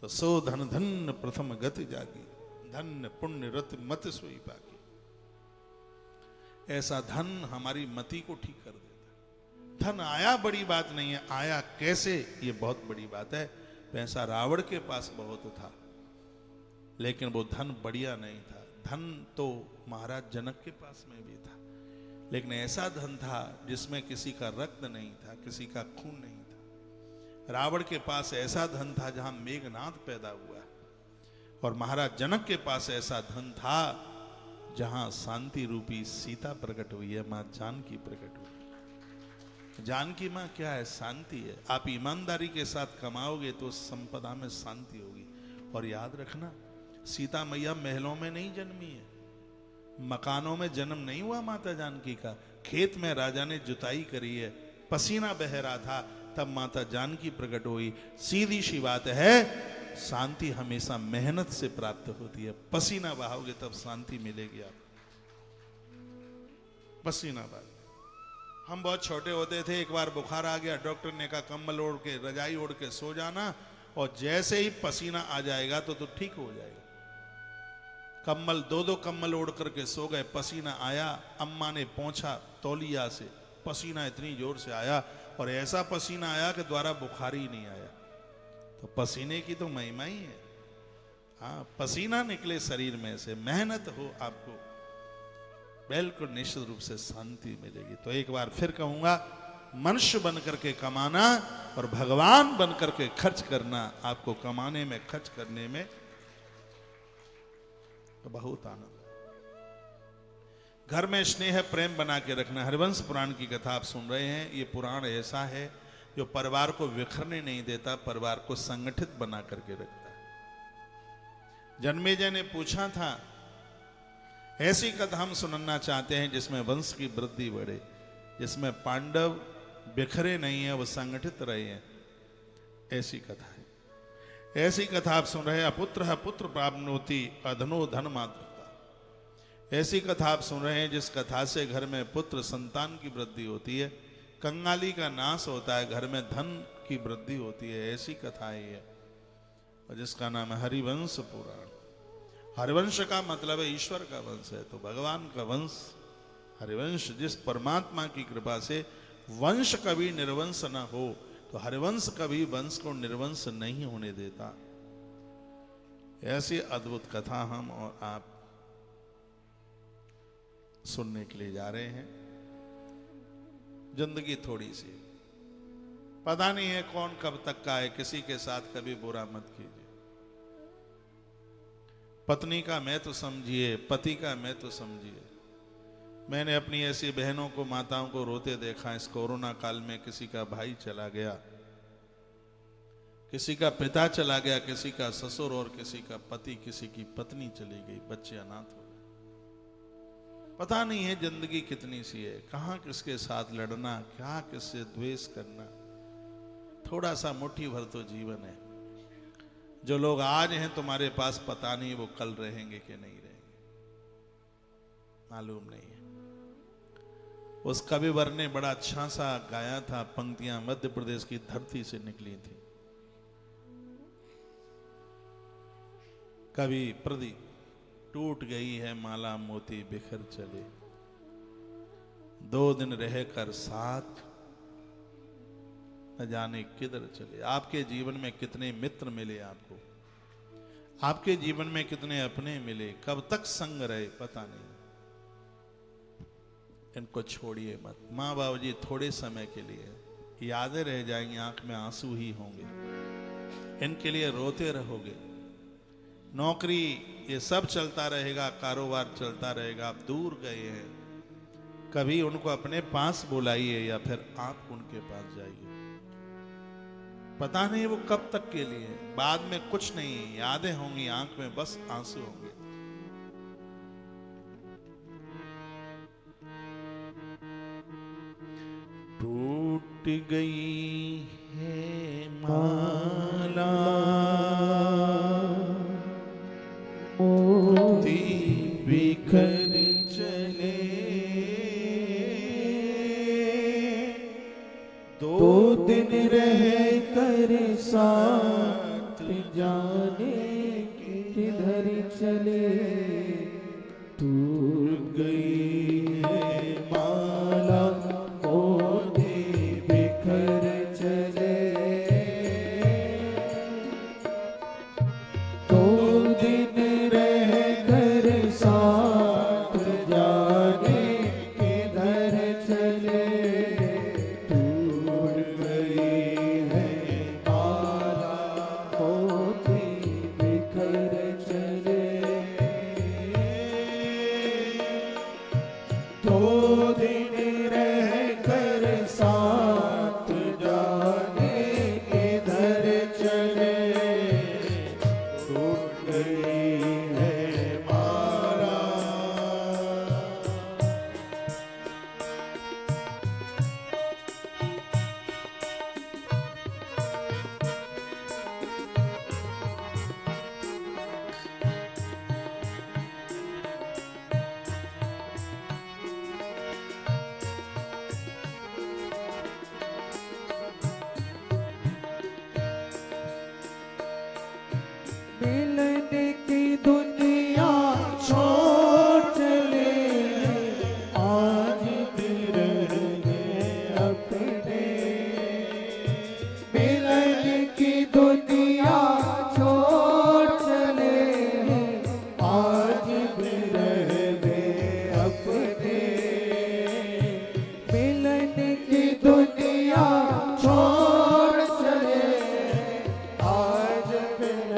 तो सो धन धन प्रथम गति जागी, धन पुण्य रति मत सोई पागी। ऐसा धन हमारी मति को ठीक कर देता है। धन आया बड़ी बात नहीं है, आया कैसे ये बहुत बड़ी बात है। पैसा रावण के पास बहुत था, लेकिन वो धन बढ़िया नहीं था। धन तो महाराज जनक के पास में भी था, लेकिन ऐसा धन था जिसमें किसी का रक्त नहीं था, किसी का खून नहीं था। रावण के पास ऐसा धन था जहां मेघनाद पैदा हुआ, और महाराज जनक के पास ऐसा धन था जहां शांति रूपी सीता प्रकट हुई है, मां जानकी प्रकट हुई। जानकी मां क्या है? शांति है। आप ईमानदारी के साथ कमाओगे तो संपदा में शांति होगी। और याद रखना, सीता मैया महलों में नहीं जन्मी है, मकानों में जन्म नहीं हुआ माता जानकी का। खेत में राजा ने जुताई करी है, पसीना बह रहा था, तब माता जानकी प्रकट हुई। सीधी सी बात है, शांति हमेशा मेहनत से प्राप्त होती है। पसीना बहाओगे तब शांति मिलेगी आपको। पसीना बहा। हम बहुत छोटे होते थे, एक बार बुखार आ गया, डॉक्टर ने कहा कंबल ओढ़ के, रजाई ओढ़ के सो जाना, और जैसे ही पसीना आ जाएगा तो ठीक हो जाएगा। कम्बल 2-2 कम्बल ओढ़ करके सो गए। पसीना आया, अम्मा ने पोंछा तौलिया से, पसीना इतनी जोर से आया, और ऐसा पसीना आया कि द्वारा बुखार ही नहीं आया। तो पसीने की तो महिमा ही है। हाँ, पसीना निकले शरीर में से, मेहनत हो आपको, बिल्कुल निश्चित रूप से शांति मिलेगी। तो एक बार फिर कहूंगा, मनुष्य बनकर के कमाना और भगवान बनकर के खर्च करना, आपको कमाने में, खर्च करने में तो बहुत आनंद। घर में स्नेह प्रेम बना के रखना। हरिवंश पुराण की कथा आप सुन रहे हैं। ये पुराण ऐसा है जो परिवार को बिखरने नहीं देता, परिवार को संगठित बना करके रखता है। जन्मेजय ने पूछा था, ऐसी कथा हम सुनना चाहते हैं जिसमें वंश की वृद्धि बढ़े, जिसमें पांडव बिखरे नहीं है, वो संगठित रहे हैं। ऐसी कथा है, ऐसी कथा आप सुन रहे हैं। अपुत्र पुत्र प्राप्नोति अधनो धन मातृता। ऐसी कथा आप सुन रहे हैं जिस कथा से घर में पुत्र संतान की वृद्धि होती है, कंगाली का नाश होता है, घर में धन की वृद्धि होती है। ऐसी कथा है और जिसका नाम है हरिवंश पुराण। हरिवंश का मतलब है ईश्वर का वंश है, तो भगवान का वंश हरिवंश, जिस परमात्मा की कृपा से वंश कभी निर्वंश न हो, तो हरिवंश कभी वंश को निर्वंश नहीं होने देता। ऐसी अद्भुत कथा हम और आप सुनने के लिए जा रहे हैं। जिंदगी थोड़ी सी, पता नहीं है कौन कब तक का है, किसी के साथ कभी बुरा मत कीजिए। पत्नी का महत्व समझिए, पति का महत्व समझिए। मैंने अपनी ऐसी बहनों को, माताओं को रोते देखा। इस कोरोना काल में किसी का भाई चला गया, किसी का पिता चला गया, किसी का ससुर और किसी का पति, किसी की पत्नी चली गई, बच्चे अनाथ हो गए। पता नहीं है जिंदगी कितनी सी है, कहां किसके साथ लड़ना, क्या किससे द्वेष करना। थोड़ा सा मुट्ठी भर तो जीवन है। जो लोग आज हैं तुम्हारे पास, पता नहीं वो कल रहेंगे कि नहीं रहेंगे, मालूम नहीं है। उस कविवर ने बड़ा अच्छा सा गाया था, पंक्तियां मध्य प्रदेश की धरती से निकली थी। कवि प्रदीप, टूट गई है माला मोती बिखर चले, 2 दिन रह कर साथ न जाने किधर चले। आपके जीवन में कितने मित्र मिले आपको, आपके जीवन में कितने अपने मिले, कब तक संग रहे पता नहीं। इनको छोड़िए मत। माँ बाबू जी थोड़े समय के लिए, यादें रह जाएंगी, आंख में आंसू ही होंगे, इनके लिए रोते रहोगे। नौकरी ये सब चलता रहेगा, कारोबार चलता रहेगा। आप दूर गए हैं, कभी उनको अपने पास बुलाइए या फिर आप उनके पास जाइए। पता नहीं वो कब तक के लिए, बाद में कुछ नहीं, यादें होंगी, आंख में बस आंसू होंगे। टूट गई है माला मोती बिखर चले, 2 दिन रह कर साथ जाने किधर चले। टूट गई है माला मोती बिखर चले, 2 दिन रह कर साथ जाने किधर चले। मिलने की दुनिया छोड़ चले, आज दिल रहे अपने। मिलने की दुनिया छोड़ चले, आज दिल रहे अपने। मिलने की दुनिया छोड़ चले, आज दिल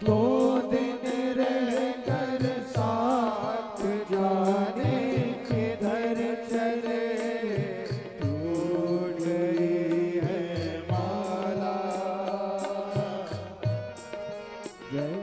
दो दिन रह कर साथ जाने किधर चले, टूट गई है माला। जय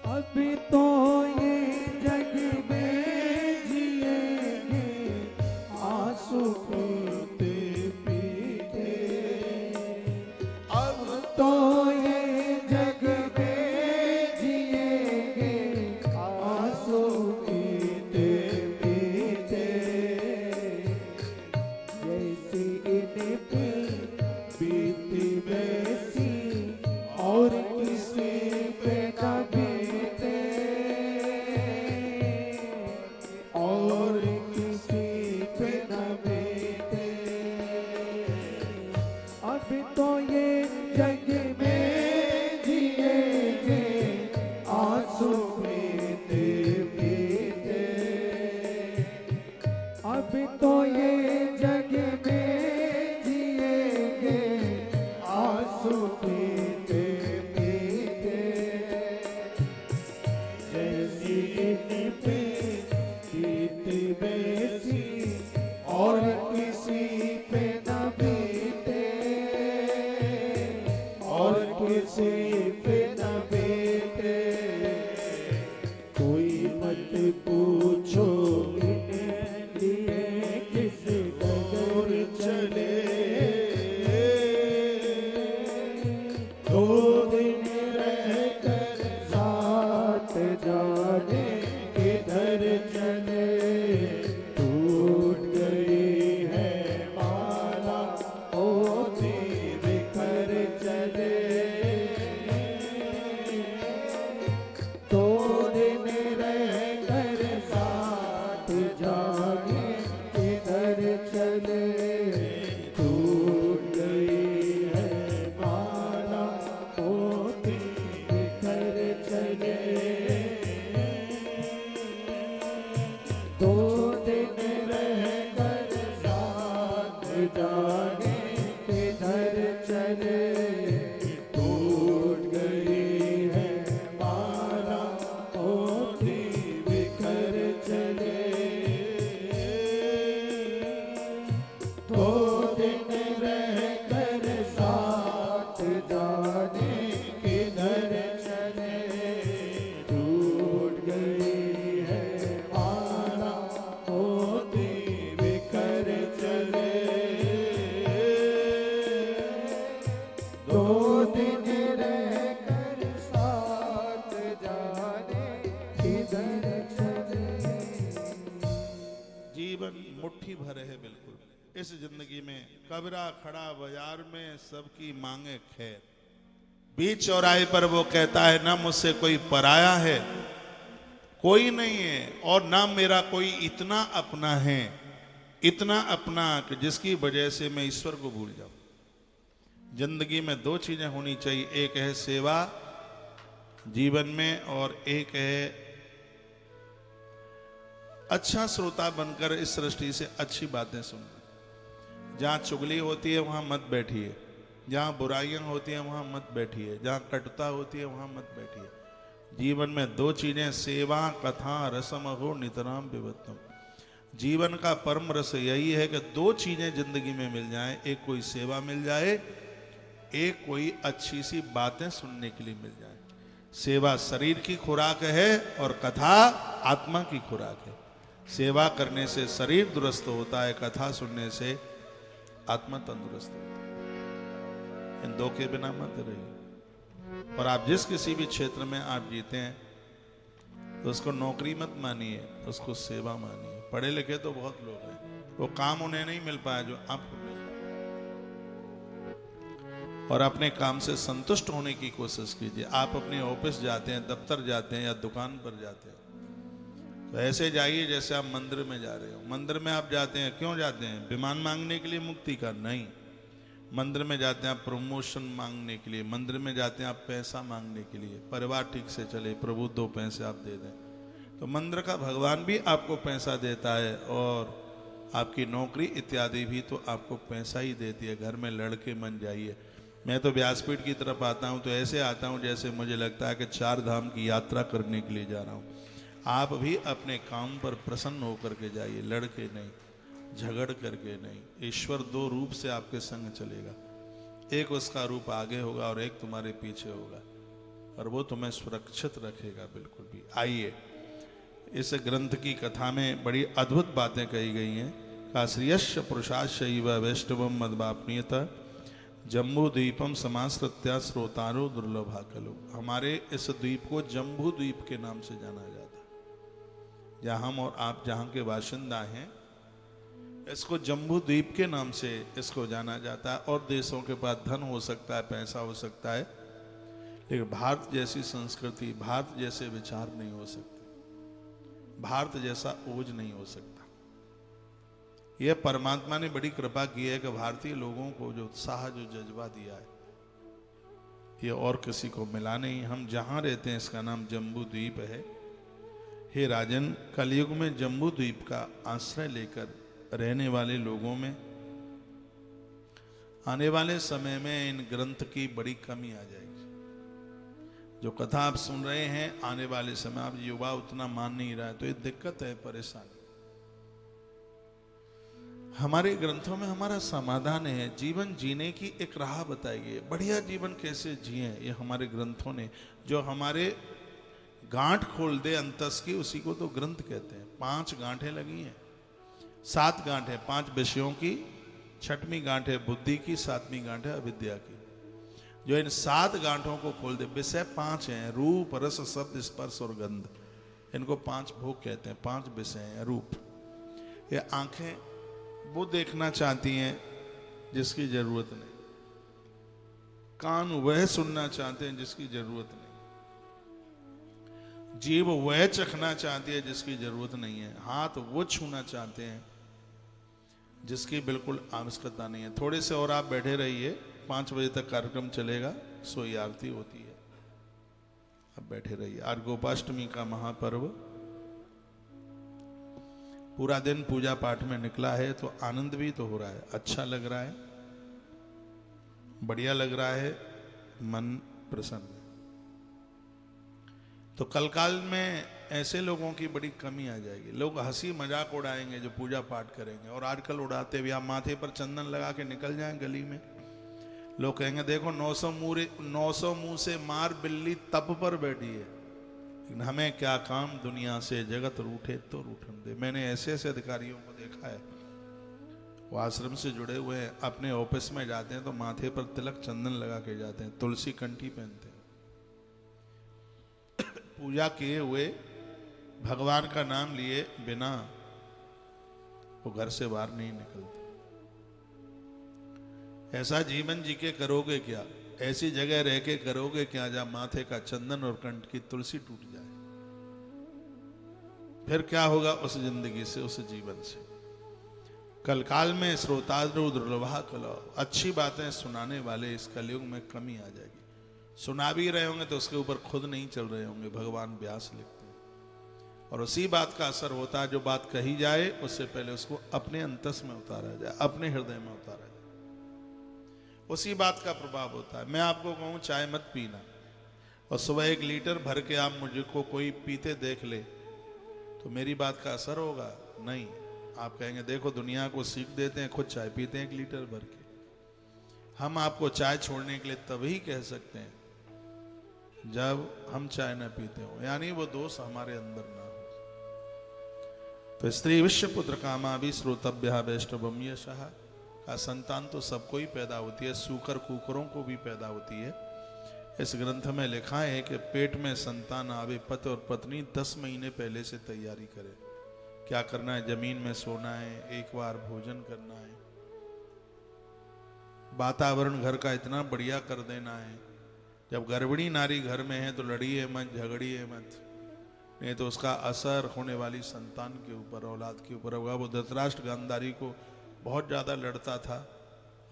अभी तो ये जग में जिएंगे आंसू पीते पीते, अब तो ये जग में जिएंगे आंसू पीते पीते, जैसी इन पे बीती वैसी और किसी पे न बीते, और किसी पे न बीते। अब तो ये जग में जिएंगे आंसू पीते पीते, अब तो ये जग में जिएंगे आंसू पीते पीते, जैसी इन पे बीती वैसी और किसी पे न बीते, और किसी पे न बीते। कोई मत पूछो इन्हें लिए किस ओर चले, दो दिन रह कर साथ जाने किधर चले, टूट गई है माला होती बिखर चले, दो दिन रह कर साथ जाने किधर चले, टूट गई है माला होती बिखर चले, दो दिन रह कर साथ जाने किधर चले, टूट गई है माला होती बिखर चले, दो दिन रह कर साथ जाने किधर चले, टूट गई है माला होती बिखर चले, दो दिन रह कर साथ जाने किधर चले। जीवन मुट्ठी भर है बिल्कुल। इस जिंदगी में कबरा खड़ा बाजार में सबकी मांगे खैर, बीच चौराहे पर वो कहता है ना मुझसे कोई पराया है, कोई नहीं है, और ना मेरा कोई इतना अपना है, इतना अपना कि जिसकी वजह से मैं ईश्वर को भूल जाऊं। जिंदगी में दो चीजें होनी चाहिए, एक है सेवा जीवन में, और एक है अच्छा श्रोता बनकर इस सृष्टि से अच्छी बातें सुनना। जहां चुगली होती है वहां मत बैठिए, जहां बुराइयां होती हैं वहां मत बैठिए, जहां कटुता होती है वहां मत बैठिए। जीवन में दो चीजें, सेवा कथा रसम हो नितराम विवत्तम। जीवन का परम रस यही है कि दो चीजें जिंदगी में मिल जाएं, एक कोई सेवा मिल जाए, एक कोई अच्छी सी बातें सुनने के लिए मिल जाए। सेवा शरीर की खुराक है और कथा आत्मा की खुराक है। सेवा करने से शरीर दुरुस्त होता है, कथा सुनने से आत्मा तंदुरुस्त होता है। इन दो के बिना मत रहिए। और आप जिस किसी भी क्षेत्र में आप जीते हैं तो उसको नौकरी मत मानिए, उसको सेवा मानिए। पढ़े लिखे तो बहुत लोग हैं, वो काम उन्हें नहीं मिल पाया जो आपको मिल पाया। और अपने काम से संतुष्ट होने की कोशिश कीजिए। आप अपने ऑफिस जाते हैं, दफ्तर जाते हैं या दुकान पर जाते हैं, तो ऐसे जाइए जैसे आप मंदिर में जा रहे हो। मंदिर में आप जाते हैं, क्यों जाते हैं? विमान मांगने के लिए, मुक्ति का? नहीं। मंदिर में जाते हैं आप प्रमोशन मांगने के लिए, मंदिर में जाते हैं आप पैसा मांगने के लिए, परिवार ठीक से चले, प्रभु 2 पैसे आप दे दें। तो मंदिर का भगवान भी आपको पैसा देता है, और आपकी नौकरी इत्यादि भी तो आपको पैसा ही देती है। घर में लड़के मन जाइए। मैं तो व्यासपीठ की तरफ आता हूँ तो ऐसे आता हूँ जैसे मुझे लगता है कि 4 धाम की यात्रा करने के लिए जा रहा हूँ। आप भी अपने काम पर प्रसन्न होकर के जाइए, लड़के नहीं, झगड़ करके नहीं। ईश्वर 2 रूप से आपके संग चलेगा, एक उसका रूप आगे होगा और एक तुम्हारे पीछे होगा, और वो तुम्हें सुरक्षित रखेगा बिल्कुल भी। आइए, इस ग्रंथ की कथा में बड़ी अद्भुत बातें कही गई हैं। काश्रियश्च पुरुषाशैव वैष्णवम मद्वाप्नियत जम्बू द्वीपम समाश्रित्या श्रोतारो दुर्लभा कलो। हमारे इस द्वीप को जम्बू द्वीप के नाम से जाना जाता है। जहाँ हम और आप जहाँ के बाशिंदा हैं, इसको जम्बू द्वीप के नाम से इसको जाना जाता है। और देशों के पास धन हो सकता है, पैसा हो सकता है, लेकिन भारत जैसी संस्कृति, भारत जैसे विचार नहीं हो सकते, भारत जैसा ओज नहीं हो सकता। यह परमात्मा ने बड़ी कृपा की है कि भारतीय लोगों को जो उत्साह, जो जज्बा दिया है, ये और किसी को मिला नहीं। हम जहां रहते हैं इसका नाम जम्बू द्वीप है। हे राजन, कलयुग में जम्बू द्वीप का आश्रय लेकर रहने वाले लोगों में आने वाले समय में इन ग्रंथ की बड़ी कमी आ जाएगी। जो कथा आप सुन रहे हैं, आने वाले समय आप युवा उतना मान नहीं रहा है, तो ये दिक्कत है, परेशानी। हमारे ग्रंथों में हमारा समाधान है, जीवन जीने की एक राह बताई गई है। बढ़िया जीवन कैसे जिए, ये हमारे ग्रंथों ने। जो हमारे गांठ खोल दे अंतस की, उसी को तो ग्रंथ कहते हैं। 5 गांठें लगी हैं, 7 गांठें 5 विषयों की, 6वीं गांठ है बुद्धि की, 7वीं गांठ है अविद्या की। जो इन 7 गांठों को खोल दे, विषय 5 हैं, रूप रस शब्द स्पर्श और गंध। इनको 5 भोग कहते हैं, 5 विषय हैं। रूप, ये आंखें वो देखना चाहती हैं जिसकी जरूरत नहीं, कान वह सुनना चाहते हैं जिसकी जरूरत नहीं, जीभ वह चखना चाहती है जिसकी जरूरत नहीं है, हाथ वो छूना चाहते हैं जिसकी बिल्कुल आवश्यकता नहीं है। थोड़े से और आप बैठे रहिए, 5 बजे तक कार्यक्रम चलेगा, सोई आरती होती है, अब बैठे रहिए। आज गोपाष्टमी का महापर्व, पूरा दिन पूजा पाठ में निकला है, तो आनंद भी तो हो रहा है, अच्छा लग रहा है, बढ़िया लग रहा है, मन प्रसन्न है। तो कल काल में ऐसे लोगों की बड़ी कमी आ जाएगी। लोग हंसी मजाक उड़ाएंगे जो पूजा पाठ करेंगे, और आजकल उड़ाते भी। आप माथे पर चंदन लगा के निकल जाएं गली में, लोग कहेंगे देखो 900 मुंह से मार बिल्ली तप पर बैठी है, लेकिन हमें क्या काम दुनिया से, जगत रूठे तो रूठन दे। मैंने ऐसे ऐसे अधिकारियों को देखा है, वो आश्रम से जुड़े हुए हैं, अपने ऑफिस में जाते हैं तो माथे पर तिलक चंदन लगा के जाते हैं, तुलसी कंठी पहनते हैं, पूजा किए हुए, भगवान का नाम लिए बिना वो घर से बाहर नहीं निकलते। ऐसा जीवन जी के करोगे क्या? ऐसी जगह रह के करोगे क्या जहां माथे का चंदन और कंठ की तुलसी टूट जाए? फिर क्या होगा उस जिंदगी से, उस जीवन से? कल काल में श्रोताद्रो दुर्लभा कलो, अच्छी बातें सुनाने वाले इस कलयुग में कमी आ जाएगी। सुना भी रहे होंगे तो उसके ऊपर खुद नहीं चल रहे होंगे। भगवान व्यास लिखते हैं, और उसी बात का असर होता है, जो बात कही जाए उससे पहले उसको अपने अंतस में उतारा जाए, अपने हृदय में उतारा जाए, उसी बात का प्रभाव होता है। मैं आपको कहूँ चाय मत पीना, और सुबह 1 लीटर भर के आप मुझको कोई पीते देख ले, तो मेरी बात का असर होगा? नहीं। आप कहेंगे देखो दुनिया को सीख देते हैं, खुद चाय पीते हैं 1 लीटर भर के। हम आपको चाय छोड़ने के लिए तभी कह सकते हैं जब हम चाय न पीते हो, यानी वो दोष हमारे अंदर ना हो। तो स्त्री विश्वपुत्र कामा भी श्रोतव्य वैष्णवम यशः का संतान तो सबको ही पैदा होती है, सूकर कुकरों को भी पैदा होती है। इस ग्रंथ में लिखा है कि पेट में संतान आवे, पति और पत्नी 10 महीने पहले से तैयारी करे। क्या करना है? जमीन में सोना है, 1 बार भोजन करना है, वातावरण घर का इतना बढ़िया कर देना है। जब गर्भिणी नारी घर में है तो लड़िए मत, झगड़िए मत, नहीं तो उसका असर होने वाली संतान के ऊपर, औलाद के ऊपर होगा। वो धृतराष्ट्र गांधारी को बहुत ज़्यादा लड़ता था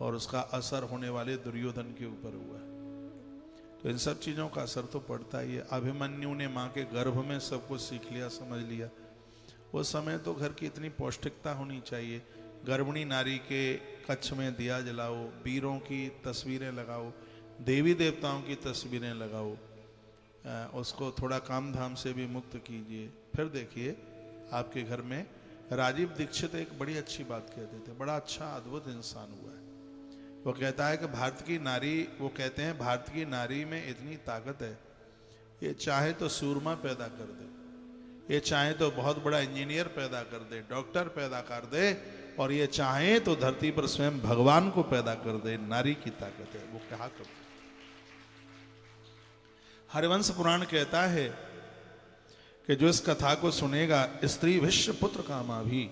और उसका असर होने वाले दुर्योधन के ऊपर हुआ। तो इन सब चीज़ों का असर तो पड़ता ही है। अभिमन्यु ने माँ के गर्भ में सब कुछ सीख लिया, समझ लिया। वो समय तो घर की इतनी पौष्टिकता होनी चाहिए। गर्भिणी नारी के कक्ष में दिया जलाओ, वीरों की तस्वीरें लगाओ, देवी देवताओं की तस्वीरें लगाओ, उसको थोड़ा काम धाम से भी मुक्त कीजिए। फिर देखिए आपके घर में राजीव दीक्षित एक बड़ी अच्छी बात कहते थे, बड़ा अच्छा अद्भुत इंसान हुआ है। वो कहता है कि भारत की नारी, वो कहते हैं भारत की नारी में इतनी ताकत है, ये चाहे तो सूरमा पैदा कर दे, ये चाहे तो बहुत बड़ा इंजीनियर पैदा कर दे, डॉक्टर पैदा कर दे, और ये चाहे तो धरती पर स्वयं भगवान को पैदा कर दे। नारी की ताकत है, वो कहा करते। हरिवंश पुराण कहता है कि जो इस कथा को सुनेगा, स्त्री विश्व पुत्र कामा भी,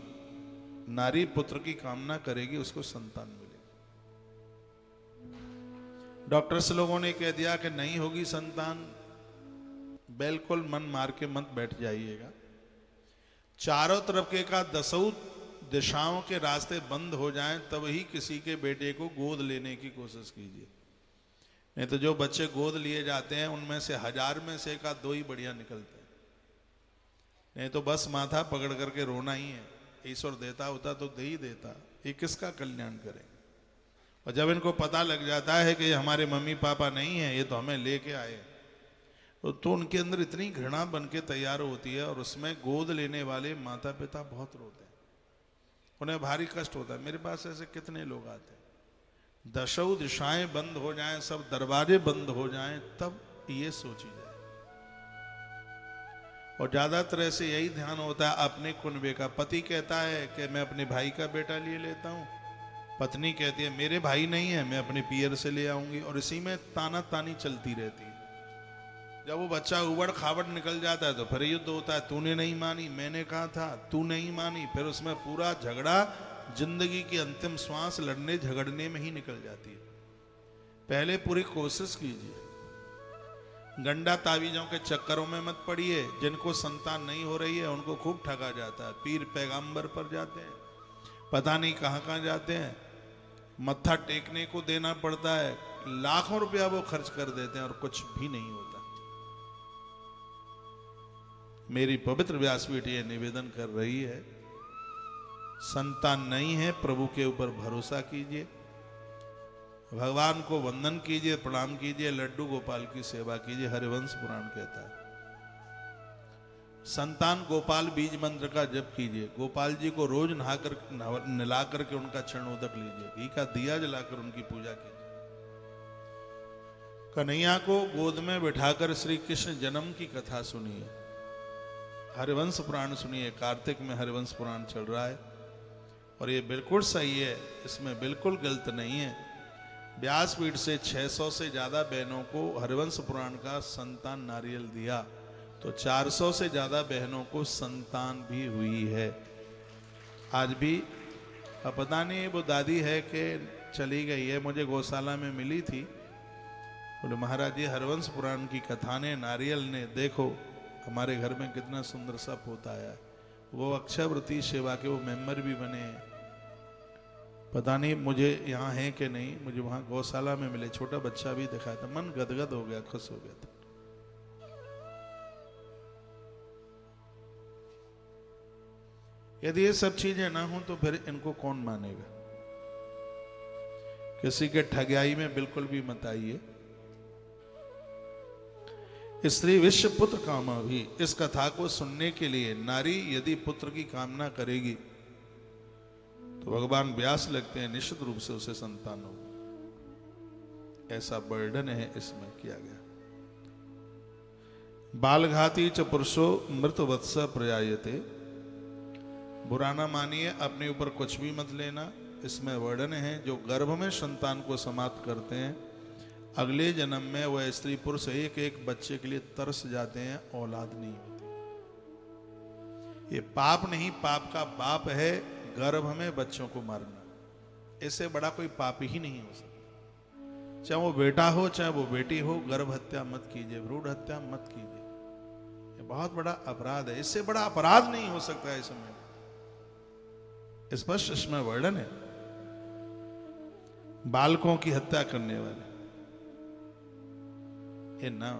नारी पुत्र की कामना करेगी उसको संतान मिलेगी। डॉक्टर्स लोगों ने कह दिया कि नहीं होगी संतान, बिल्कुल मन मार के मत बैठ जाइएगा। चारों तरफ के का दसों दिशाओं के रास्ते बंद हो जाएं तब ही किसी के बेटे को गोद लेने की कोशिश कीजिए। नहीं तो जो बच्चे गोद लिए जाते हैं उनमें से 1000 में से का 2 ही बढ़िया निकलते हैं। नहीं तो बस माथा पकड़ करके रोना ही है। ईश्वर देता होता तो दे ही देता, ये किसका कल्याण करें। और जब इनको पता लग जाता है कि ये हमारे मम्मी पापा नहीं है, ये तो हमें लेके आए, तो उनके अंदर इतनी घृणा बन के तैयार होती है। और उसमें गोद लेने वाले माता पिता बहुत रोते हैं, उन्हें भारी कष्ट होता है। मेरे पास ऐसे कितने लोग आते हैं, दशों दिशाएं बंद हो जाएं, सब दरवाजे बंद हो जाएं, तब ये सोची जाए। और ज्यादातर ऐसे यही ध्यान होता है अपने कुनबे का। पति कहता है कि मैं अपने भाई का बेटा लिए लेता हूं, पत्नी कहती है मेरे भाई नहीं है, मैं अपने पियर से ले आऊंगी, और इसी में ताना तानी चलती रहती है। जब वो बच्चा उबड़ खाबड़ निकल जाता है तो फिर युद्ध होता है, तूने नहीं मानी, मैंने कहा था, तू नहीं मानी। फिर उसमें पूरा झगड़ा, जिंदगी की अंतिम श्वास लड़ने झगड़ने में ही निकल जाती है। पहले पूरी कोशिश कीजिए, गंडा तावीजों के चक्करों में मत पड़िए। जिनको संतान नहीं हो रही है उनको खूब ठगा जाता है, पीर पैगंबर पर जाते हैं, पता नहीं कहां कहां जाते हैं, मत्था टेकने को देना पड़ता है, लाखों रुपया वो खर्च कर देते हैं और कुछ भी नहीं होता। मेरी पवित्र व्यासपीठ ये निवेदन कर रही है, संतान नहीं है, प्रभु के ऊपर भरोसा कीजिए, भगवान को वंदन कीजिए, प्रणाम कीजिए, लड्डू गोपाल की सेवा कीजिए। हरिवंश पुराण कहता है संतान गोपाल बीज मंत्र का जप कीजिए। गोपाल जी को रोज नला करके उनका चरणोदक लीजिए, घी का दिया जलाकर उनकी पूजा कीजिए। कन्हैया को गोद में बिठाकर श्री कृष्ण जन्म की कथा सुनिए, हरिवंश पुराण सुनिए। कार्तिक में हरिवंश पुराण चल रहा है और ये बिल्कुल सही है, इसमें बिल्कुल गलत नहीं है। व्यासपीठ से 600 से ज्यादा बहनों को हरिवंश पुराण का संतान नारियल दिया, तो 400 से ज्यादा बहनों को संतान भी हुई है। आज भी अब पता नहीं वो दादी है कि चली गई है, मुझे गौशाला में मिली थी, बोले महाराज जी हरिवंश पुराण की कथा ने, नारियल ने, देखो हमारे घर में कितना सुंदर सा पोता आया। वो अक्षयवृत्ति सेवा के वो मेंबर भी बने हैं। पता नहीं मुझे यहाँ है कि नहीं, मुझे वहां गौशाला में मिले, छोटा बच्चा भी दिखाया था, मन गदगद हो गया, खुश हो गया था। यदि ये सब चीजें ना हो तो फिर इनको कौन मानेगा। किसी के ठगियाई में बिल्कुल भी मत आइए। स्त्री विश्व पुत्र कामा भी, इस कथा को सुनने के लिए नारी यदि पुत्र की कामना करेगी तो भगवान व्यास लगते हैं, निश्चित रूप से उसे संतान होगी। ऐसा वर्णन है इसमें किया गया। बालघाती च पुरुषो मृत वत्स प्रयायते, बुरा ना मानिए, अपने ऊपर कुछ भी मत लेना। इसमें वर्णन है जो गर्भ में संतान को समाप्त करते हैं, अगले जन्म में वह स्त्री पुरुष एक एक बच्चे के लिए तरस जाते हैं, औलाद नहीं होती। ये पाप नहीं, पाप का बाप है गर्भ में बच्चों को मारना। इससे बड़ा कोई पाप ही नहीं हो सकता। चाहे वो बेटा हो चाहे वो बेटी हो, गर्भ हत्या मत कीजिए, भ्रूण हत्या मत कीजिए। ये बहुत बड़ा अपराध है, इससे बड़ा अपराध नहीं हो सकता है। इस समय स्पष्ट इसमें वर्णन है। बालकों की हत्या करने वाले ये ना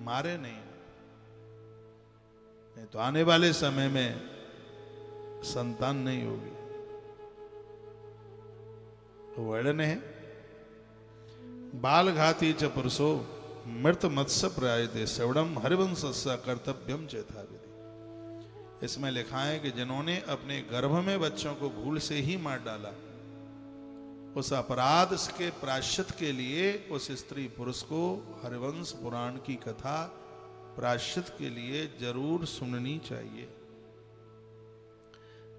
मारे नहीं तो आने वाले समय में संतान नहीं होगी। तो वर्णन है, बाल घाती च पुरुषो मृत मत्स्य प्रयायते श्रवणम हरिवंशस्य कर्तव्यम चेता विधि। इसमें लिखा है कि जिन्होंने अपने गर्भ में बच्चों को भूल से ही मार डाला, उस अपराध के प्रायश्चित के लिए उस स्त्री पुरुष को हरिवंश पुराण की कथा प्रायश्चित के लिए जरूर सुननी चाहिए।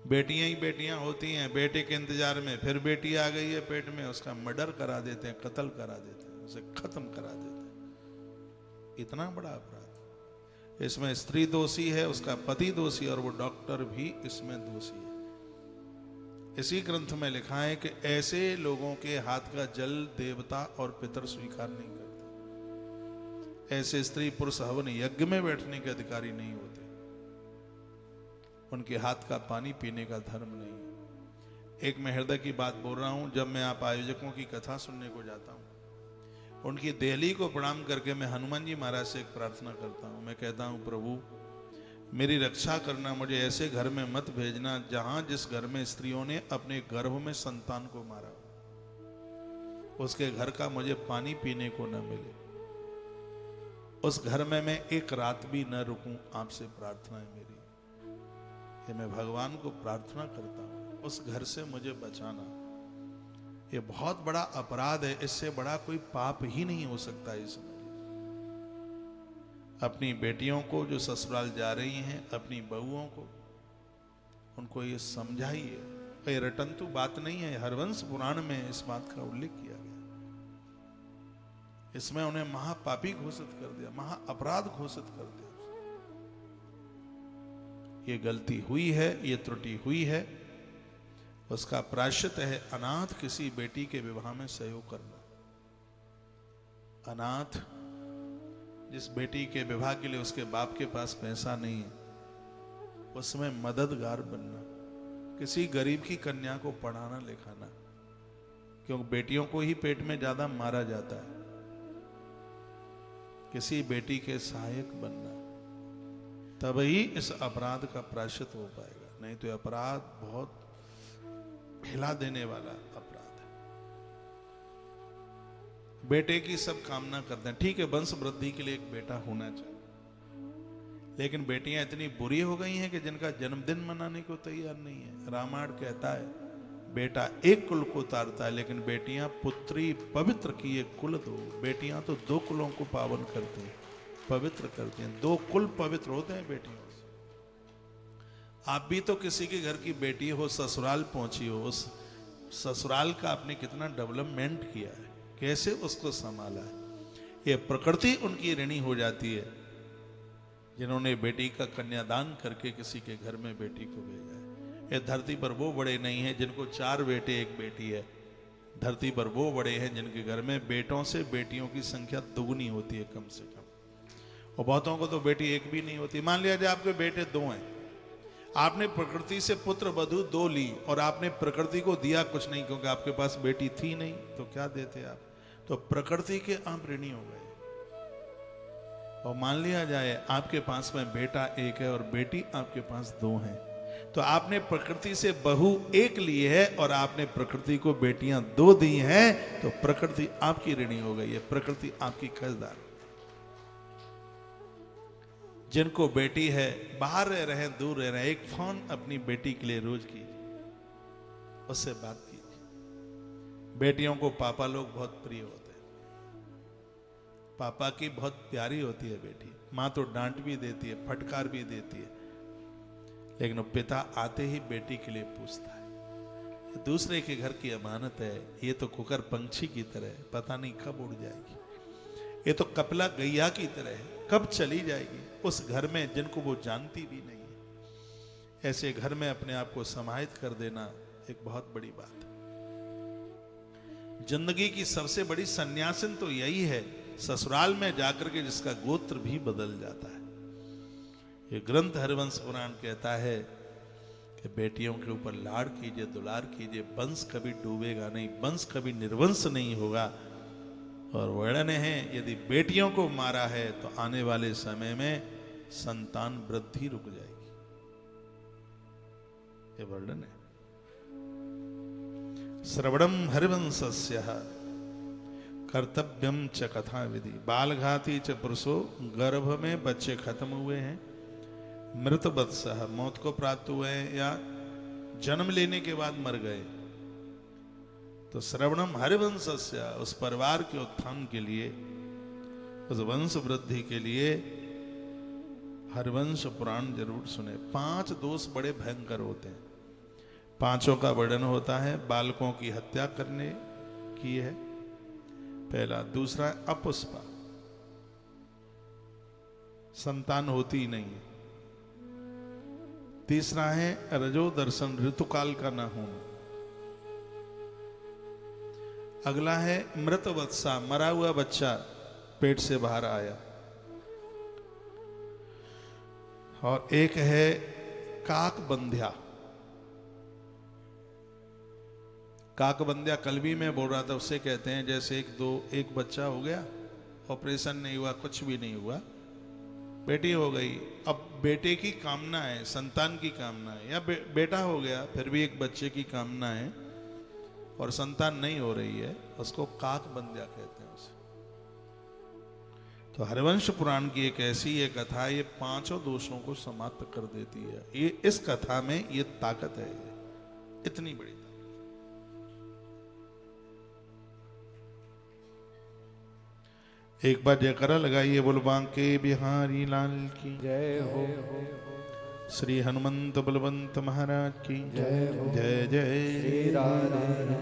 बेटियां ही बेटियां होती हैं, बेटे के इंतजार में फिर बेटी आ गई है पेट में, उसका मर्डर करा देते हैं, कत्ल करा देते हैं, उसे खत्म करा देते हैं। इतना बड़ा अपराध। इसमें स्त्री दोषी है, उसका पति दोषी, और वो डॉक्टर भी इसमें दोषी है। इसी ग्रंथ में लिखा है कि ऐसे लोगों के हाथ का जल देवता और पितर स्वीकार नहीं करते। ऐसे स्त्री पुरुष हवन यज्ञ में बैठने के अधिकारी नहीं होते। उनके हाथ का पानी पीने का धर्म नहीं। एक मैं हृदय की बात बोल रहा हूं, जब मैं आप आयोजकों की कथा सुनने को जाता हूं, उनकी देहली को प्रणाम करके मैं हनुमान जी महाराज से एक प्रार्थना करता हूं। मैं कहता हूं, प्रभु मेरी रक्षा करना, मुझे ऐसे घर में मत भेजना जहां जिस घर में स्त्रियों ने अपने गर्भ में संतान को मारा, उसके घर का मुझे पानी पीने को न मिले। उस घर में मैं एक रात भी न रुकूं, आपसे प्रार्थना है मेरी। ये मैं भगवान को प्रार्थना करता हूं, उस घर से मुझे बचाना। ये बहुत बड़ा अपराध है, इससे बड़ा कोई पाप ही नहीं हो सकता। इसमें अपनी बेटियों को जो ससुराल जा रही हैं, अपनी बहुओं को, उनको ये समझाइए। ये रटंतु बात नहीं है, हरवंश पुराण में इस बात का उल्लेख किया गया। इसमें उन्हें महापापी घोषित कर दिया, महा अपराध घोषित कर दिया। ये गलती हुई है, ये त्रुटि हुई है, उसका प्रायश्चित है अनाथ किसी बेटी के विवाह में सहयोग करना। अनाथ जिस बेटी के विवाह के लिए उसके बाप के पास पैसा नहीं है, उसमें मददगार बनना। किसी गरीब की कन्या को पढ़ाना लिखाना, क्योंकि बेटियों को ही पेट में ज्यादा मारा जाता है। किसी बेटी के सहायक बनना, तभी इस अपराध का प्रायश्चित हो पाएगा। नहीं तो अपराध बहुत हिला देने वाला अपराध है। बेटे की सब कामना करते हैं, ठीक है, वंश वृद्धि के लिए एक बेटा होना चाहिए, लेकिन बेटियां इतनी बुरी हो गई हैं कि जिनका जन्मदिन मनाने को तैयार नहीं है। रामायण कहता है बेटा एक कुल को उतारता है, लेकिन बेटियां पुत्री पवित्र किए कुल दो। बेटियां तो दो कुलों को पावन करती हैं, पवित्र करती हैं। दो कुल पवित्र होते हैं बेटियों से। आप भी तो किसी के घर की बेटी हो, ससुराल पहुंची हो, उस ससुराल का आपने कितना डेवलपमेंट किया है, कैसे उसको संभाला है। ये प्रकृति उनकी ऋणी हो जाती है जिन्होंने बेटी का कन्यादान करके किसी के घर में बेटी को भेजा है। ये धरती पर वो बड़े नहीं हैं जिनको 4 बेटे 1 बेटी है। धरती पर वो बड़े हैं जिनके घर में बेटों से बेटियों की संख्या दुगनी होती है कम से कम, और बहुतों को तो बेटी एक भी नहीं होती। मान लिया जाए आपके बेटे 2 हैं, आपने प्रकृति से पुत्र वधू 2 ली और आपने प्रकृति को दिया कुछ नहीं, क्योंकि आपके पास बेटी थी नहीं, तो क्या देते आप? तो प्रकृति के आप ऋणी हो गए। और मान लिया जाए आपके पास में बेटा 1 है और बेटी आपके पास 2 हैं, तो आपने प्रकृति से बहू 1 ली है और आपने प्रकृति को बेटियां 2 दी हैं, तो प्रकृति आपकी ऋणी हो गई है, प्रकृति आपकी कर्जदार। जिनको बेटी है, बाहर रह रहे हैं, दूर रह रहे हैं, एक फोन अपनी बेटी के लिए रोज कीजिए, उससे बात कीजिए। बेटियों को पापा लोग बहुत प्रिय होते हैं, पापा की बहुत प्यारी होती है बेटी। माँ तो डांट भी देती है, फटकार भी देती है, लेकिन पिता आते ही बेटी के लिए पूछता है। दूसरे के घर की अमानत है, ये तो कुकर पंछी की तरह है, पता नहीं कब उड़ जाएगी। ये तो कपिला गैया की तरह है, कब चली जाएगी उस घर में जिनको वो जानती भी नहीं है। ऐसे घर में अपने आप को समाहित कर देना एक बहुत बड़ी बात है। जिंदगी की सबसे बड़ी सन्यासिन तो यही है, ससुराल में जाकर के जिसका गोत्र भी बदल जाता है। ये ग्रंथ हरिवंश पुराण कहता है कि बेटियों के ऊपर लाड़ कीजिए, दुलार कीजिए, वंश कभी डूबेगा नहीं, वंश कभी निर्वंश नहीं होगा। और वर्णन है यदि बेटियों को मारा है तो आने वाले समय में संतान वृद्धि रुक जाएगी। ये वर्णन है। श्रवणम हरिवंशस्य कर्तव्यम च कथा विधि। बालघाती च पुरुषो, गर्भ में बच्चे खत्म हुए हैं, मृत वत्सः, मौत को प्राप्त हुए हैं या जन्म लेने के बाद मर गए, तो श्रवणम हरिवंशस्य, उस परिवार के उत्थान के लिए, उस वंश वृद्धि के लिए हरिवंश पुराण जरूर सुने। 5 दोष बड़े भयंकर होते हैं, 5 का वर्णन होता है। बालकों की हत्या करने की है पहला, दूसरा अपुष्पा, संतान होती ही नहीं है, तीसरा है रजो दर्शन, ऋतुकाल का ना होना, अगला है मृत वत्सा, मरा हुआ बच्चा पेट से बाहर आया, और एक है काक बंध्या। काक बंध्या कल भी मैं बोल रहा था, उससे कहते हैं जैसे एक बच्चा हो गया, ऑपरेशन नहीं हुआ, कुछ भी नहीं हुआ, बेटी हो गई, अब बेटे की कामना है, संतान की कामना है, या बेटा हो गया फिर भी एक बच्चे की कामना है और संतान नहीं हो रही है, उसको काक बंध्या कहते हैं उसे। तो हरिवंश पुराण की एक ऐसी ये कथा, ये 5 दोषों को समाप्त कर देती है। ये इस कथा में ये ताकत है, इतनी बड़ी ताकत। एक बार जयकारा लगाइए, बोल बांके बिहारी लाल की जय हो, श्री हनुमंत बलवंत महाराज की जय हो, जय जय श्री राधे।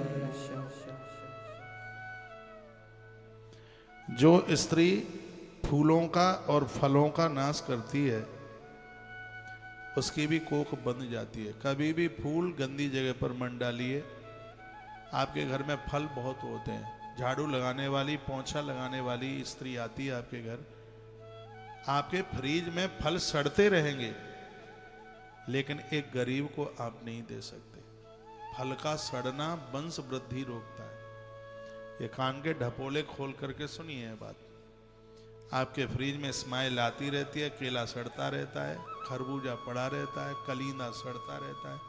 जो स्त्री फूलों का और फलों का नाश करती है उसकी भी कोख बंध जाती है। कभी भी फूल गंदी जगह पर मन डालिए। आपके घर में फल बहुत होते हैं, झाड़ू लगाने वाली, पोंछा लगाने वाली स्त्री आती है आपके घर, आपके फ्रिज में फल सड़ते रहेंगे, लेकिन एक गरीब को आप नहीं दे सकते। फल का सड़ना वंश वृद्धि रोकता है। ये कान के ढपोले खोल करके सुनिए बात। आपके फ्रिज में स्माइल आती रहती है, केला सड़ता रहता है, खरबूजा पड़ा रहता है, कलींदा सड़ता रहता है,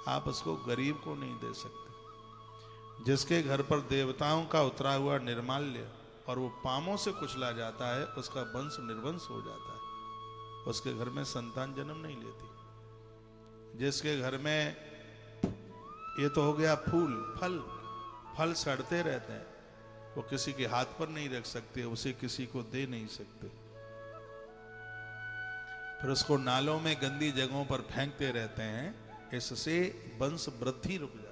आप उसको गरीब को नहीं दे सकते। जिसके घर पर देवताओं का उतरा हुआ निर्माल्य और वो पामों से कुचला जाता है, उसका वंश निर्वंश हो जाता है, उसके घर में संतान जन्म नहीं लेती। जिसके घर में ये तो हो गया फूल, फल सड़ते रहते हैं, वो किसी के हाथ पर नहीं रख सकते, उसे किसी को दे नहीं सकते, फिर उसको नालों में गंदी जगहों पर फेंकते रहते हैं, इससे वंश वृद्धि रुक जाती है।